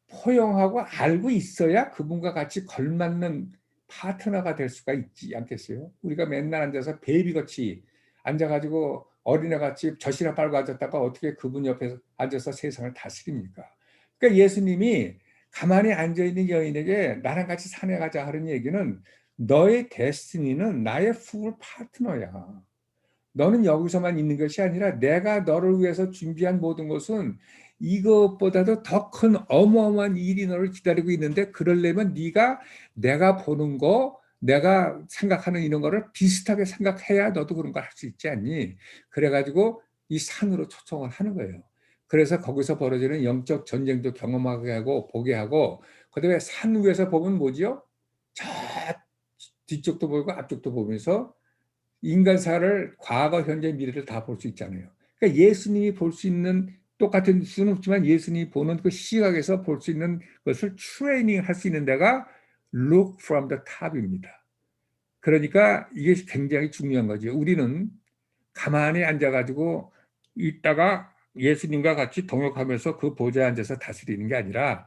포용하고 알고 있어야 그분과 같이 걸맞는 파트너가 될 수가 있지 않겠어요? 우리가 맨날 앉아서 베이비같이 앉아가지고 어린애같이 젖이나 빨고 앉았다가 어떻게 그분 옆에 앉아서 세상을 다스립니까? 그러니까 예수님이 가만히 앉아있는 여인에게 나랑 같이 산에 가자 하는 얘기는 너의 데스티니는 나의 풀 파트너야. 너는 여기서만 있는 것이 아니라 내가 너를 위해서 준비한 모든 것은 이것보다도 더 큰 어마어마한 일이 너를 기다리고 있는데 그러려면 네가 내가 보는 거 내가 생각하는 이런 거를 비슷하게 생각해야 너도 그런 걸 할 수 있지 않니? 그래가지고 이 산으로 초청을 하는 거예요. 그래서 거기서 벌어지는 영적 전쟁도 경험하게 하고 보게 하고 그다음에 산 위에서 보면 뭐지요? 저 뒤쪽도 보고 앞쪽도 보면서 인간사를 과거, 현재, 미래를 다 볼 수 있잖아요. 그러니까 예수님이 볼 수 있는 똑같은 수는 없지만 예수님이 보는 그 시각에서 볼 수 있는 것을 트레이닝 할 수 있는 데가 look from the top입니다. 그러니까 이게 굉장히 중요한 거죠. 우리는 가만히 앉아가지고 있다가 예수님과 같이 동역하면서 그 보좌에 앉아서 다스리는 게 아니라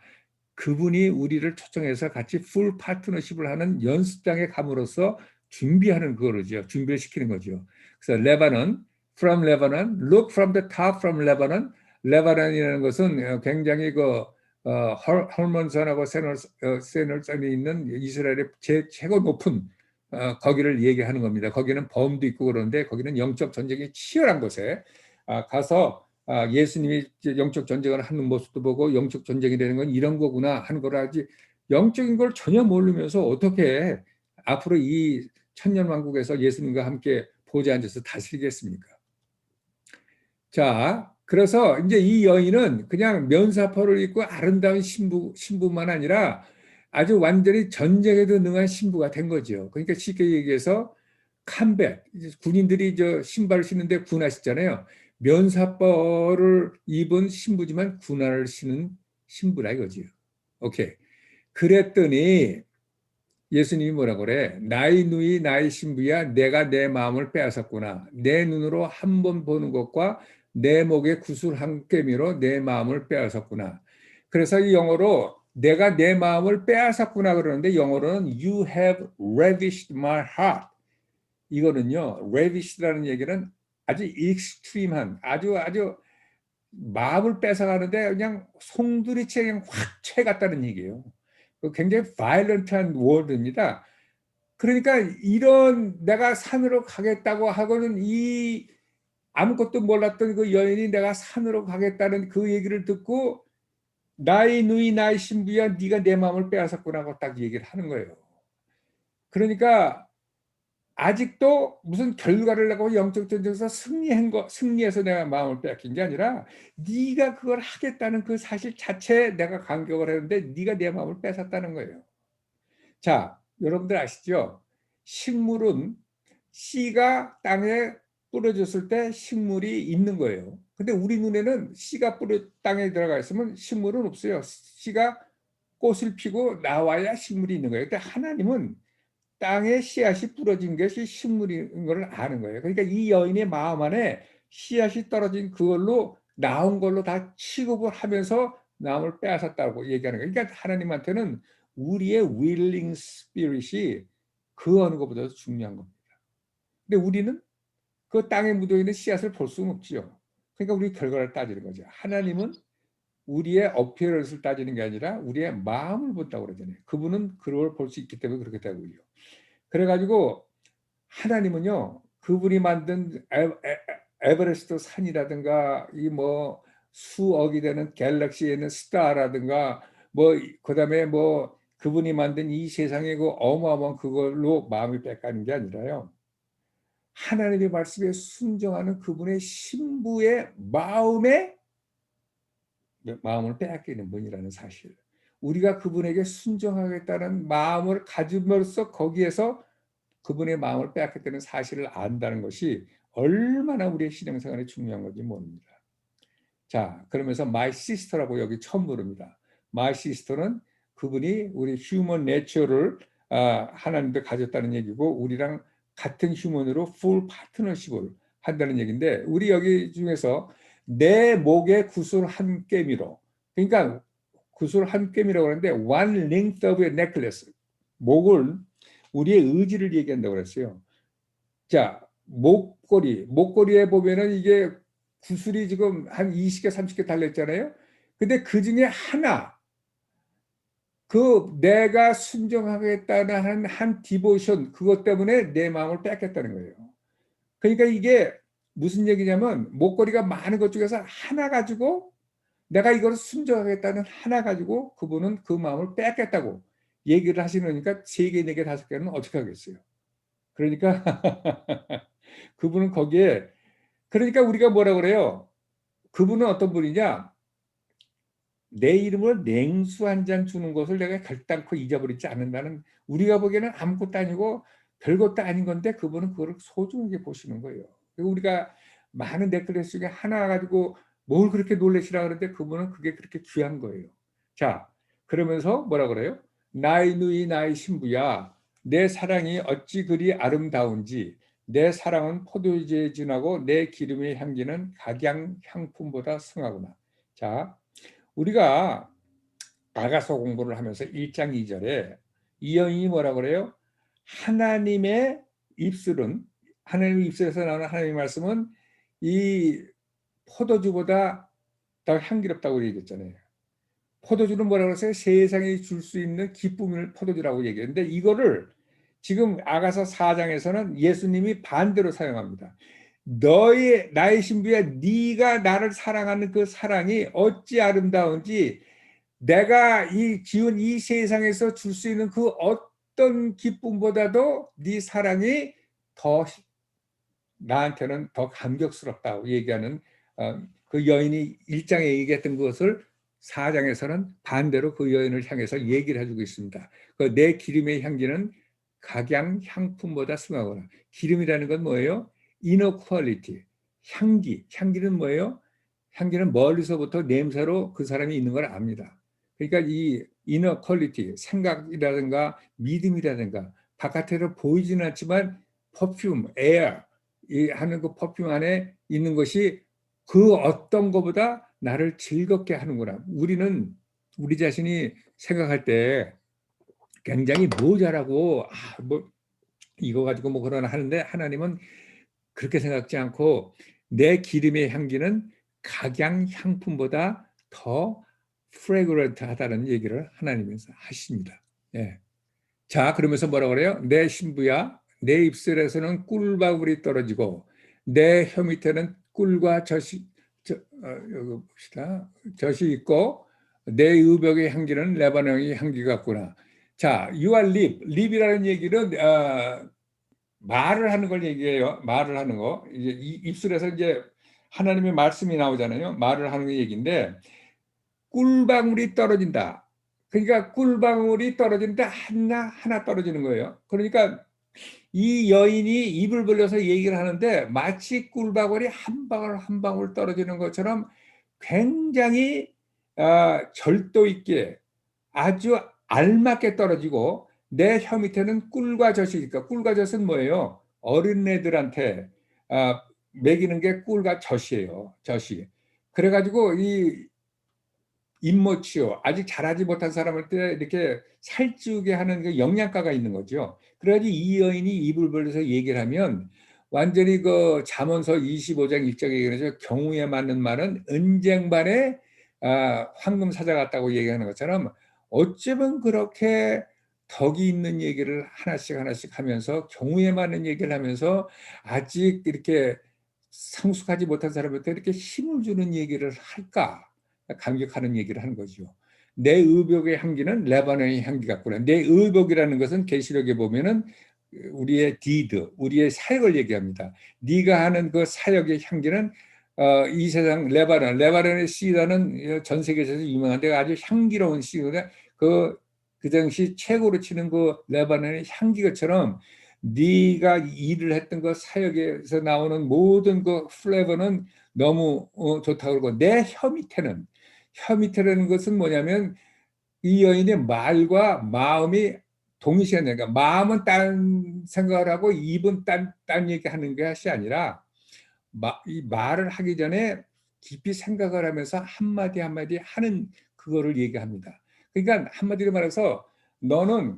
그분이 우리를 초청해서 같이 풀 파트너십을 하는 연습장에 감으로써 준비하는 그거죠. 준비를 시키는 거죠. 그래서 레바논, from Lebanon, look from the top from Lebanon. 레바논이라는 것은 굉장히 그 헐몬산하고 세널산이 있는 이스라엘의 최고 높은 거기를 얘기하는 겁니다. 거기는 범도 있고 그런데 거기는 영적 전쟁이 치열한 곳에 가서 예수님이 영적 전쟁을 하는 모습도 보고 영적 전쟁이 되는 건 이런 거구나 하는 걸 하지 영적인 걸 전혀 모르면서 어떻게 앞으로 이 천년왕국에서 예수님과 함께 보좌에 앉아서 다스리겠습니까? 자, 그래서 이제 이 여인은 그냥 면사포를 입고 아름다운 신부만 아니라 아주 완전히 전쟁에도 능한 신부가 된 거죠. 그러니까 쉽게 얘기해서 캄벳, 군인들이 저 신발을 신는데 군화시잖아요. 면사포를 입은 신부지만 군화를 신은 신부라 이거지요. 오케이. 그랬더니 예수님이 뭐라고 그래? 나의 누이 나의 신부야 내가 내 마음을 빼앗았구나. 내 눈으로 한 번 보는 것과 내 목에 구슬 한 꿰미로 내 마음을 빼앗았구나. 그래서 이 영어로 내가 내 마음을 빼앗았구나 그러는데 영어로는 You have ravished my heart. 이거는요. ravish라는 얘기는 아주 익스트림한 아주 마음을 뺏어가는데 그냥 송두리째 그냥 확 채갔다는 얘기예요. 굉장히 바이런트한 워드입니다. 그러니까 이런 내가 산으로 가겠다고 하고는 이 아무것도 몰랐던 그 여인이 내가 산으로 가겠다는 그 얘기를 듣고 나의 누이 나의 신부야 네가 내 마음을 빼앗았구나 하고 딱 얘기를 하는 거예요. 그러니까 아직도 무슨 결과를 내고 영적 전쟁에서 승리해서 내가 마음을 빼앗긴 게 아니라 네가 그걸 하겠다는 그 사실 자체에 내가 감격을 했는데 네가 내 마음을 뺏었다는 거예요. 자, 여러분들 아시죠? 식물은 씨가 땅에 뿌려졌을 때 식물이 있는 거예요. 근데 우리 눈에는 씨가 땅에 들어가 있으면 식물은 없어요. 씨가 꽃을 피고 나와야 식물이 있는 거예요. 근데 하나님은 땅에 씨앗이 부러진 것이 식물인 걸 아는 거예요. 그러니까 이 여인의 마음 안에 씨앗이 떨어진 그걸로 나온 걸로 다 취급을 하면서 마음을 빼앗았다고 얘기하는 거예요. 그러니까 하나님한테는 우리의 willing spirit이 그 어느 것보다도 중요한 겁니다. 근데 우리는 그 땅에 묻어있는 씨앗을 볼 수는 없지요. 그러니까 우리 결과를 따지는 거죠. 하나님은 우리의 어피어런스를 따지는 게 아니라 우리의 마음을 본다고 그러잖아요. 그분은 그걸 볼 수 있기 때문에 그렇게 되고요. 그래가지고 하나님은요 그분이 만든 에베레스트 산이라든가 이 뭐 수억이 되는 갤럭시에 있는 스타라든가 뭐 그다음에 뭐 그분이 만든 이 세상의 그 어마어마한 그걸로 마음을 뺏가는 게 아니라요 하나님의 말씀에 순종하는 그분의 신부의 마음을 빼앗기는 분이라는 사실. 우리가 그분에게 순종하겠다는 마음을 가짐으로써 거기에서 그분의 마음을 빼앗겠다는 사실을 안다는 것이 얼마나 우리의 신앙생활에 중요한 건지 모릅니다. 자, 그러면서 my sister라고 여기 처음 부릅니다. my sister는 그분이 우리 human nature를 하나님도 가졌다는 얘기고 우리랑 같은 휴먼으로 풀 파트너십을 한다는 얘기인데, 우리 여기 중에서 내 목에 구슬 한 깸이로, 그러니까 구슬 한 깸이라고 하는데 one length of a necklace, 목을 우리의 의지를 얘기한다고 그랬어요. 자, 목걸이에 보면은 이게 구슬이 지금 한 20개 30개 달렸잖아요. 근데 그 중에 하나, 그 내가 순종하겠다는 한 디보션, 그것 때문에 내 마음을 뺏겠다는 거예요. 그러니까 이게 무슨 얘기냐면, 목걸이가 많은 것 중에서 하나 가지고 내가 이걸 순종하겠다는 하나 가지고 그분은 그 마음을 뺏겠다고 얘기를 하시니까 3개, 4개, 5개는 어떻게 하겠어요. 그러니까 그분은 거기에, 그러니까 우리가 뭐라 그래요? 그분은 어떤 분이냐? 내 이름을 냉수 한 잔 주는 것을 내가 결단코 잊어버리지 않는다는, 우리가 보기에는 아무것도 아니고 별것도 아닌 건데 그분은 그걸 소중하게 보시는 거예요. 그리고 우리가 많은 넥클래스 중에 하나 가지고 뭘 그렇게 놀라시라 그러는데 그분은 그게 그렇게 귀한 거예요. 자, 그러면서 뭐라 그래요? 나의 누이 나의 신부야, 내 사랑이 어찌 그리 아름다운지, 내 사랑은 포도주에 진하고 내 기름의 향기는 각양 향품보다 승하구나. 자, 우리가 아가서 공부를 하면서 1장 2절에 이 여인이 뭐라 그래요? 하나님의 입술은, 하나님의 입술에서 나오는 하나님의 말씀은 이 포도주보다 더 향기롭다고 얘기했잖아요. 포도주는 뭐라고 그랬어요? 세상에 줄 수 있는 기쁨을 포도주라고 얘기했는데, 이거를 지금 아가서 4장에서는 예수님이 반대로 사용합니다. 나의 신부야, 네가 나를 사랑하는 그 사랑이 어찌 아름다운지, 내가 지은 이 세상에서 줄 수 있는 그 어떤 기쁨보다도 네 사랑이 더 나한테는 더 감격스럽다고 얘기하는, 그 여인이 1장에 얘기했던 것을 4장에서는 반대로 그 여인을 향해서 얘기를 해주고 있습니다. 내 기름의 향기는 각양 향품보다 승하거나. 기름이라는 건 뭐예요? inner quality, 향기는 뭐예요? 향기는 멀리서부터 냄새로 그 사람이 있는 걸 압니다. 그러니까 이 inner quality, 생각이라든가 믿음이라든가 바깥으로 보이지는 않지만 퍼퓸, 에어 하는 그 퍼퓸 안에 있는 것이 그 어떤 것보다 나를 즐겁게 하는구나. 우리는 우리 자신이 생각할 때 굉장히 모자라고 뭐 이거 가지고 뭐 그러나 하는데, 하나님은 그렇게 생각지 않고 내 기름의 향기는 각양 향품보다 더 프레그런트하다는 얘기를 하나님께서 하십니다. 예. 자, 그러면서 뭐라 그래요? 내 신부야, 내 입술에서는 꿀방울이 떨어지고 내 혀 밑에는 꿀과 젖이 여기 봅시다. 젖이 있고 내 의복의 향기는 레바논의 향기 같구나. 자, you are 립이라는 얘기는 말을 하는 걸 얘기해요. 말을 하는 거. 이제 입술에서 이제 하나님의 말씀이 나오잖아요. 말을 하는 얘기인데, 꿀방울이 떨어진다. 그러니까 꿀방울이 떨어지는데 하나 떨어지는 거예요. 그러니까 이 여인이 입을 벌려서 얘기를 하는데 마치 꿀방울이 한 방울 한 방울 떨어지는 것처럼 굉장히 절도 있게 아주 알맞게 떨어지고, 내 혀 밑에는 꿀과 젖이니까, 꿀과 젖은 뭐예요? 어린애들한테 먹이는 게 꿀과 젖이에요. 젖이. 그래가지고 이 임모치요, 아직 자라지 못한 사람한테 이렇게 살찌우게 하는 그 영양가가 있는 거죠. 그래가지고 이 여인이 입을 벌려서 얘기를 하면 완전히 그 잠언서 25장 1절에 얘기해서 경우에 맞는 말은 은쟁반에 황금 사자 같다고 얘기하는 것처럼, 어쩌면 그렇게 덕이 있는 얘기를 하나씩 하면서 경우에 맞는 얘기를 하면서 아직 이렇게 성숙하지 못한 사람한테 이렇게 힘을 주는 얘기를 할까 감격하는 얘기를 하는 거죠. 내 의복의 향기는 레바논의 향기 같구나. 내 의복이라는 것은 계시록에 보면은 우리의 디드, 우리의 사역을 얘기합니다. 네가 하는 그 사역의 향기는 이 세상 레바논의 시다는 전 세계에서 유명한데 아주 향기로운 시인데, 그 당시 최고로 치는 그 레바논의 향기처럼 네가 일을 했던 그 사역에서 나오는 모든 그 플레버는 너무 좋다고 그러고, 내 혀 밑에라는 것은 뭐냐면 이 여인의 말과 마음이 동시에 그러니까 마음은 딴 생각을 하고 입은 딴 얘기하는 것이 아니라 이 말을 하기 전에 깊이 생각을 하면서 한마디 한마디 하는 그거를 얘기합니다. 그러니까 한마디로 말해서 너는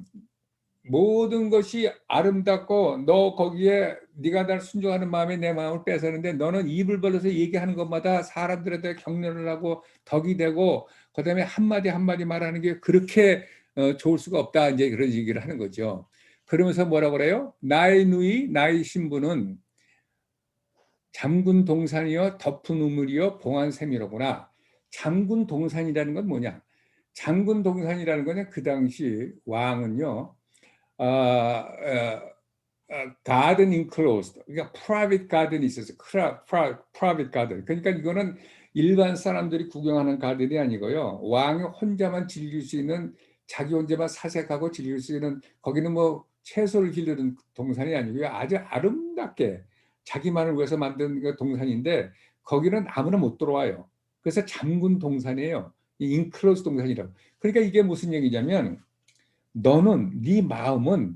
모든 것이 아름답고 너 거기에 네가 날 순종하는 마음에 내 마음을 뺏었는데 너는 입을 벌려서 얘기하는 것마다 사람들한테 격려를 하고 덕이 되고 그다음에 한마디 한마디 말하는 게 그렇게 좋을 수가 없다 이제 그런 얘기를 하는 거죠. 그러면서 뭐라고 그래요? 나의 누이 나의 신부는 잠군 동산이여 덮은 우물이여 봉한 샘이로구나. 잠군 동산이라는 건 뭐냐? 잠군 동산이라는 거는 그 당시 왕은요. garden enclosed, 그러니까 private garden이 있었어요. private garden. 그러니까 이거는 일반 사람들이 구경하는 가든이 아니고요. 왕이 혼자만 즐길 수 있는 자기 혼자만 사색하고 즐길 수 있는 거기는 뭐 채소를 기르는 동산이 아니고요. 아주 아름답게 자기만을 위해서 만든 그 동산인데 거기는 아무나 못 들어와요. 그래서 잠군 동산이에요. 이 enclosed 동산이라고. 그러니까 이게 무슨 얘기냐면 너는 네 마음은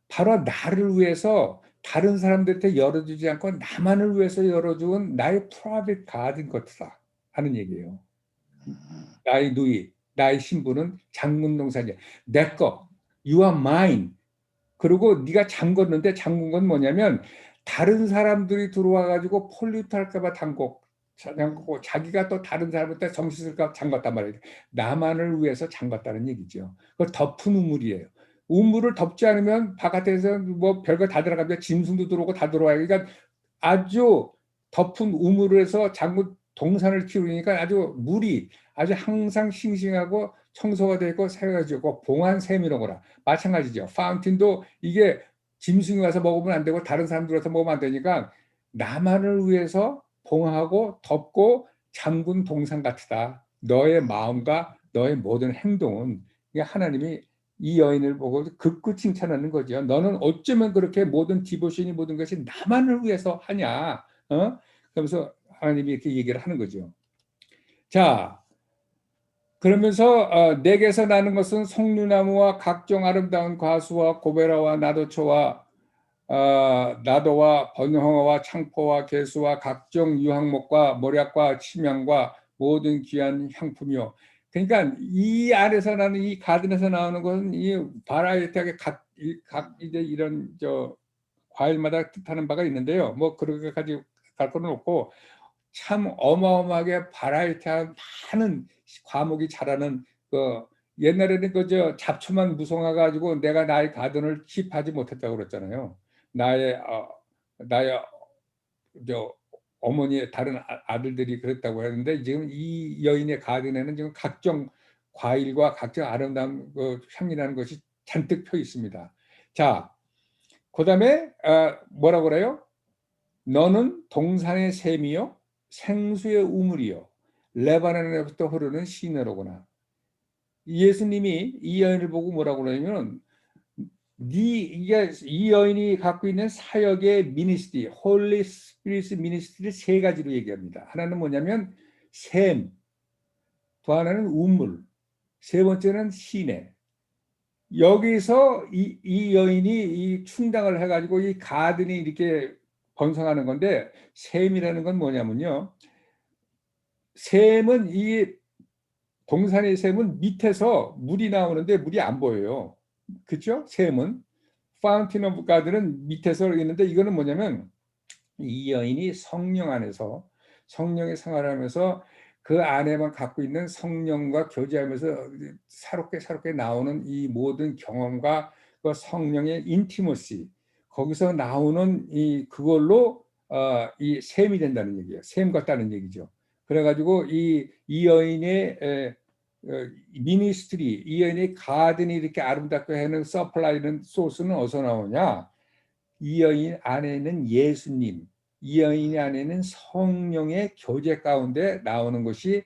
바로 나를 위해서 다른 사람들한테 열어주지 않고 나만을 위해서 열어준 나의 프라이빗 가든 것이다 하는 얘기예요. 나의 누이, 나의 신부는 잠군 동산이야. 내 거, you are mine. 그리고 네가 잠궜는데 잠근 건 뭐냐면 다른 사람들이 들어와 가지고 폴리트 할까 봐 잠궜고 자기가 또 다른 사람한테 정신 쓸까 봐 잠갔단 말이에요. 나만을 위해서 잠갔다는 얘기죠. 그걸 덮은 우물이에요. 우물을 덮지 않으면 바깥에서 뭐 별거 다 들어가면 짐승도 들어오고 다 들어와요. 그러니까 아주 덮은 우물에서 잠근 동산을 키우니까 아주 물이 아주 항상 싱싱하고 청소가 되고 새가지고 봉한 샘이로구나. 마찬가지죠. 파운틴도 이게 짐승이 와서 먹으면 안 되고 다른 사람들 와서 먹으면 안 되니까 나만을 위해서 봉하고 덮고 잠근 동산 같다. 너의 마음과 너의 모든 행동은 하나님이 이 여인을 보고 극구 칭찬하는 거죠. 너는 어쩌면 그렇게 모든 디보션이 모든 것이 나만을 위해서 하냐? 그러면서 하나님이 이렇게 얘기를 하는 거죠. 자, 그러면서 내게서 나는 것은 석류나무와 각종 아름다운 과수와 고베라와 나도초와 나도와 번영화와 창포와 개수와 각종 유황목과 모략과 침향과 모든 귀한 향품이요. 그러니까 이 안에서 나는 이 가든에서 나오는 것은 이 바라이어티하게 각 이제 이런 과일마다 뜻하는 바가 있는데요. 뭐 그렇게까지 갈 거는 없고 참 어마어마하게 바라이어티한 많은 과목이 자라는 그 옛날에는 그저 잡초만 무성해 가지고 내가 나의 가든을 킵하지 못했다고 그랬잖아요. 나의 저 어머니의 다른 아들들이 그랬다고 했는데 지금 이 여인의 가든에는 지금 각종 과일과 각종 아름다운 그 향이 나는 것이 잔뜩 펴 있습니다. 자, 그다음에 뭐라고 그래요? 너는 동산의 샘이요 생수의 우물이요 레바논에부터 흐르는 시내로구나. 예수님이 이 여인을 보고 뭐라고 그러냐면 이 여인이 갖고 있는 사역의 미니스트리, 홀리 스피릿 미니스트리를 세 가지로 얘기합니다. 하나는 뭐냐면 샘, 또 하나는 우물, 세 번째는 시내. 여기서 이 여인이 이 충당을 해가지고 이 가든이 이렇게 번성하는 건데 샘이라는 건 뭐냐면요. 샘은 이 동산의 샘은 밑에서 물이 나오는데 물이 안 보여요. 그렇죠? 샘은 파운틴 오브 가든은 밑에서 있는데 이거는 뭐냐면 이 여인이 성령 안에서 성령의 생활하면서 그 안에만 갖고 있는 성령과 교제하면서 새롭게 나오는 이 모든 경험과 그 성령의 인티머시 거기서 나오는 이 그걸로 이 샘이 된다는 얘기예요. 샘 같다는 얘기죠. 그래가지고 이 여인의 미니스트리, 이 여인의 가든이 이렇게 아름답게 하는 서플라이는 소스는 어디서 나오냐? 이 여인 안에는 예수님, 이 여인 안에는 성령의 교제 가운데 나오는 것이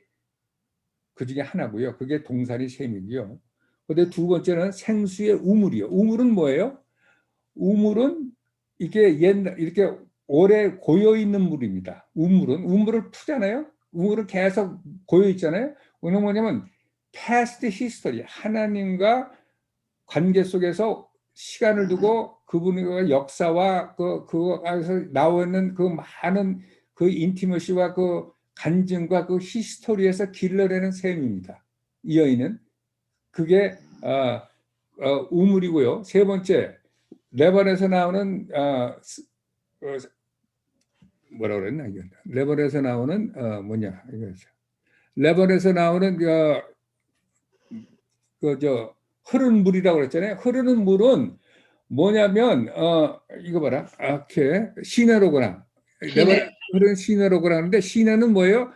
그 중에 하나고요. 그게 동산의 샘이고요. 근데 두 번째는 생수의 우물이요. 우물은 뭐예요? 우물은 이렇게 오래 고여 있는 물입니다. 우물을 푸잖아요. 우물은 계속 고여 있잖아요. 그건 뭐냐면 past history, 하나님과 관계 속에서 시간을 두고 그분의 역사와 그거에서 나오는 그 많은 그 인티머시와 그 간증과 그 히스토리에서 길러내는 셈입니다. 이 여인은 그게 우물이고요. 세 번째, 레번에서 나오는 뭐라 그랬나 이거? 레번에서 나오는 뭐냐 이거죠. 레번에서 나오는 그저 흐르는 물이라고 그랬잖아요. 흐르는 물은 뭐냐면 이거 봐라. 이렇게 시내로구나. 레번에 흐르는 시내로구나 하는데 시내는 뭐예요?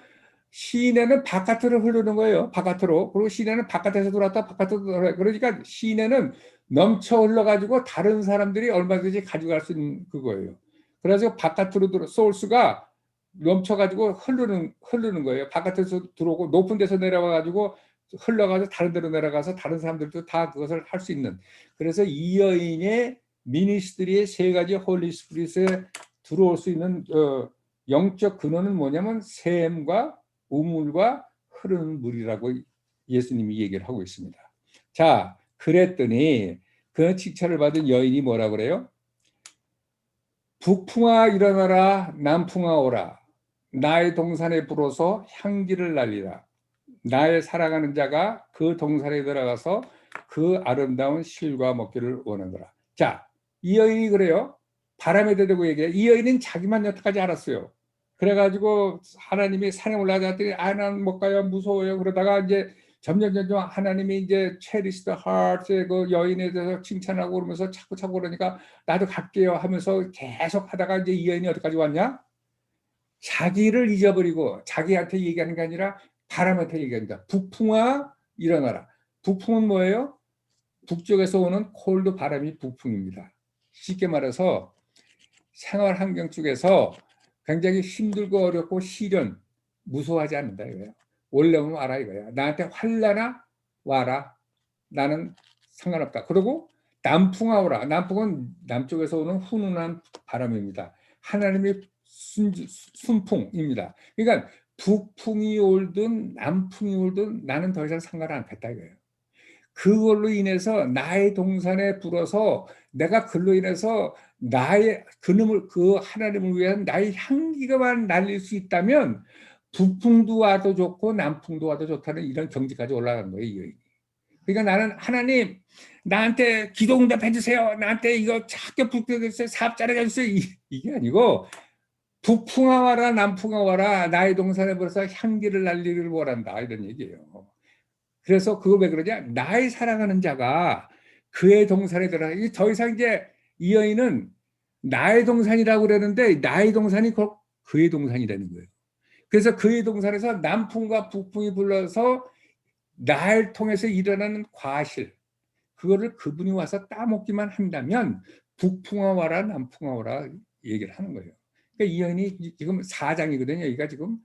시내는 바깥으로 흐르는 거예요. 바깥으로. 그리고 시내는 바깥에서 들어왔다 바깥으로 들어와요. 그러니까 시내는 넘쳐 흘러가지고 다른 사람들이 얼마든지 가져갈 수 있는 그거예요. 그래서 바깥으로 소울스가 넘쳐가지고 흐르는 거예요. 바깥에서 들어오고 높은 데서 내려와가지고 흘러가서 다른 데로 내려가서 다른 사람들도 다 그것을 할 수 있는. 그래서 이 여인의 미니스트리의 세 가지 홀리 스피릿에 들어올 수 있는 영적 근원은 뭐냐면 샘과 우물과 흐르는 물이라고 예수님이 얘기를 하고 있습니다. 자, 그랬더니 그 칭찬을 받은 여인이 뭐라 그래요? 북풍아 일어나라, 남풍아 오라. 나의 동산에 불어서 향기를 날리라. 나의 사랑하는 자가 그 동산에 들어가서 그 아름다운 실과 먹기를 원하노라. 자, 이 여인이 그래요. 바람에 대대고 얘기해요. 이 여인은 자기만 여태까지 알았어요. 그래가지고 하나님이 산에 올라갔더니 나는 못 가요, 무서워요. 그러다가 이제 점점 하나님이 이제 체리스 더 하트의 그 여인에 대해서 칭찬하고 그러면서 자꾸 그러니까 나도 갈게요 하면서 계속 하다가 이제 이 여인이 어디까지 왔냐? 자기를 잊어버리고 자기한테 얘기하는 게 아니라 바람한테 얘기합니다. 북풍아 일어나라. 북풍은 뭐예요? 북쪽에서 오는 콜드 바람이 북풍입니다. 쉽게 말해서 생활 환경 쪽에서 굉장히 힘들고 어렵고 시련 무서워하지 않는다 이거예요. 올라오면 와라 이거야. 나한테 환난아 와라. 나는 상관없다. 그리고 남풍아 오라. 남풍은 남쪽에서 오는 훈훈한 바람입니다. 하나님의 순풍입니다. 그러니까 북풍이 올든 남풍이 올든 나는 더 이상 상관 않겠다 이거예요. 그걸로 인해서 나의 동산에 불어서 내가 그걸로 인해서 나의 그 하나님을 위한 나의 향기가만 날릴 수 있다면 북풍도 와도 좋고 남풍도 와도 좋다는 이런 경지까지 올라간 거예요. 이 여인이. 그러니까 나는 하나님 나한테 기도 응답해 주세요. 나한테 이거 학교 붙여주세요. 사업 잘해 주세요. 이게 아니고 북풍아 와라 남풍아 와라 나의 동산에 불어서 향기를 날리기를 원한다 이런 얘기예요. 그래서 그거 왜 그러냐? 나의 사랑하는 자가 그의 동산에 들어가. 더 이상 이제 이 여인은 나의 동산이라고 그러는데 나의 동산이 그의 동산이라는 거예요. 그래서 그의 동산에서 남풍과 북풍이 불러서 날 통해서 일어나는 과실, 그거를 그분이 와서 따먹기만 한다면 북풍아 와라 남풍아 와라 얘기를 하는 거예요. 그러니까 이 여인이 지금 4장이거든요. 여기가 지금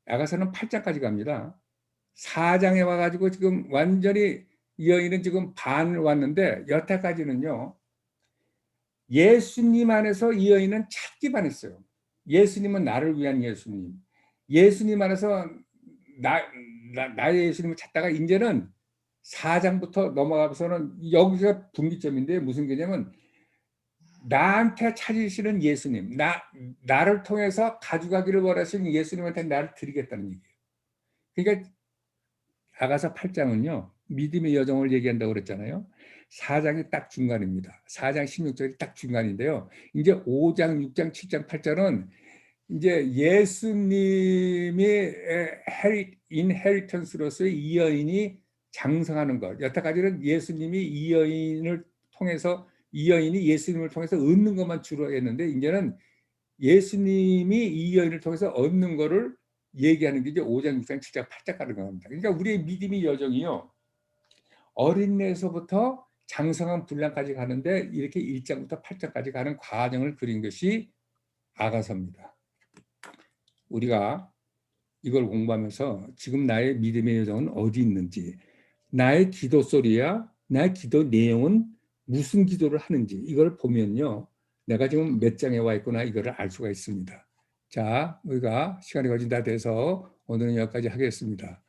야가서는 8장까지 갑니다. 4장에 와가지고 지금 완전히 이 여인은 지금 반을 왔는데 여태까지는요. 예수님 안에서 이 여인은 찾기만 했어요. 예수님은 나를 위한 예수님. 예수님 안에서 나의 예수님을 찾다가 이제는 4장부터 넘어가서는 여기가 분기점인데 무슨 개념은 나한테 찾으시는 예수님, 나를 통해서 가져가기를 원하시는 예수님한테 나를 드리겠다는 얘기예요. 그러니까 아가서 8장은요. 믿음의 여정을 얘기한다고 그랬잖아요. 4장이 딱 중간입니다. 4장 16절이 딱 중간인데요. 이제 5장, 6장, 7장, 8장은 이제 예수님의 인헤리턴스로서의 이 여인이 장성하는 것. 여태까지는 예수님이 이 여인을 통해서 이 여인이 예수님을 통해서 얻는 것만 주로 했는데 이제는 예수님이 이 여인을 통해서 얻는 거를 얘기하는 게 이제 5장, 6장, 7장, 8장 가는 겁니다. 그러니까 우리의 믿음의 여정이요. 어린애에서부터 장성한 분량까지 가는데 이렇게 1장부터 8장까지 가는 과정을 그린 것이 아가서입니다. 우리가 이걸 공부하면서 지금 나의 믿음의 여정은 어디 있는지, 나의 기도 소리야, 나의 기도 내용은 무슨 기도를 하는지 이걸 보면요. 내가 지금 몇 장에 와 있구나 이거를 알 수가 있습니다. 자, 우리가 시간이 거의 다 돼서 오늘은 여기까지 하겠습니다.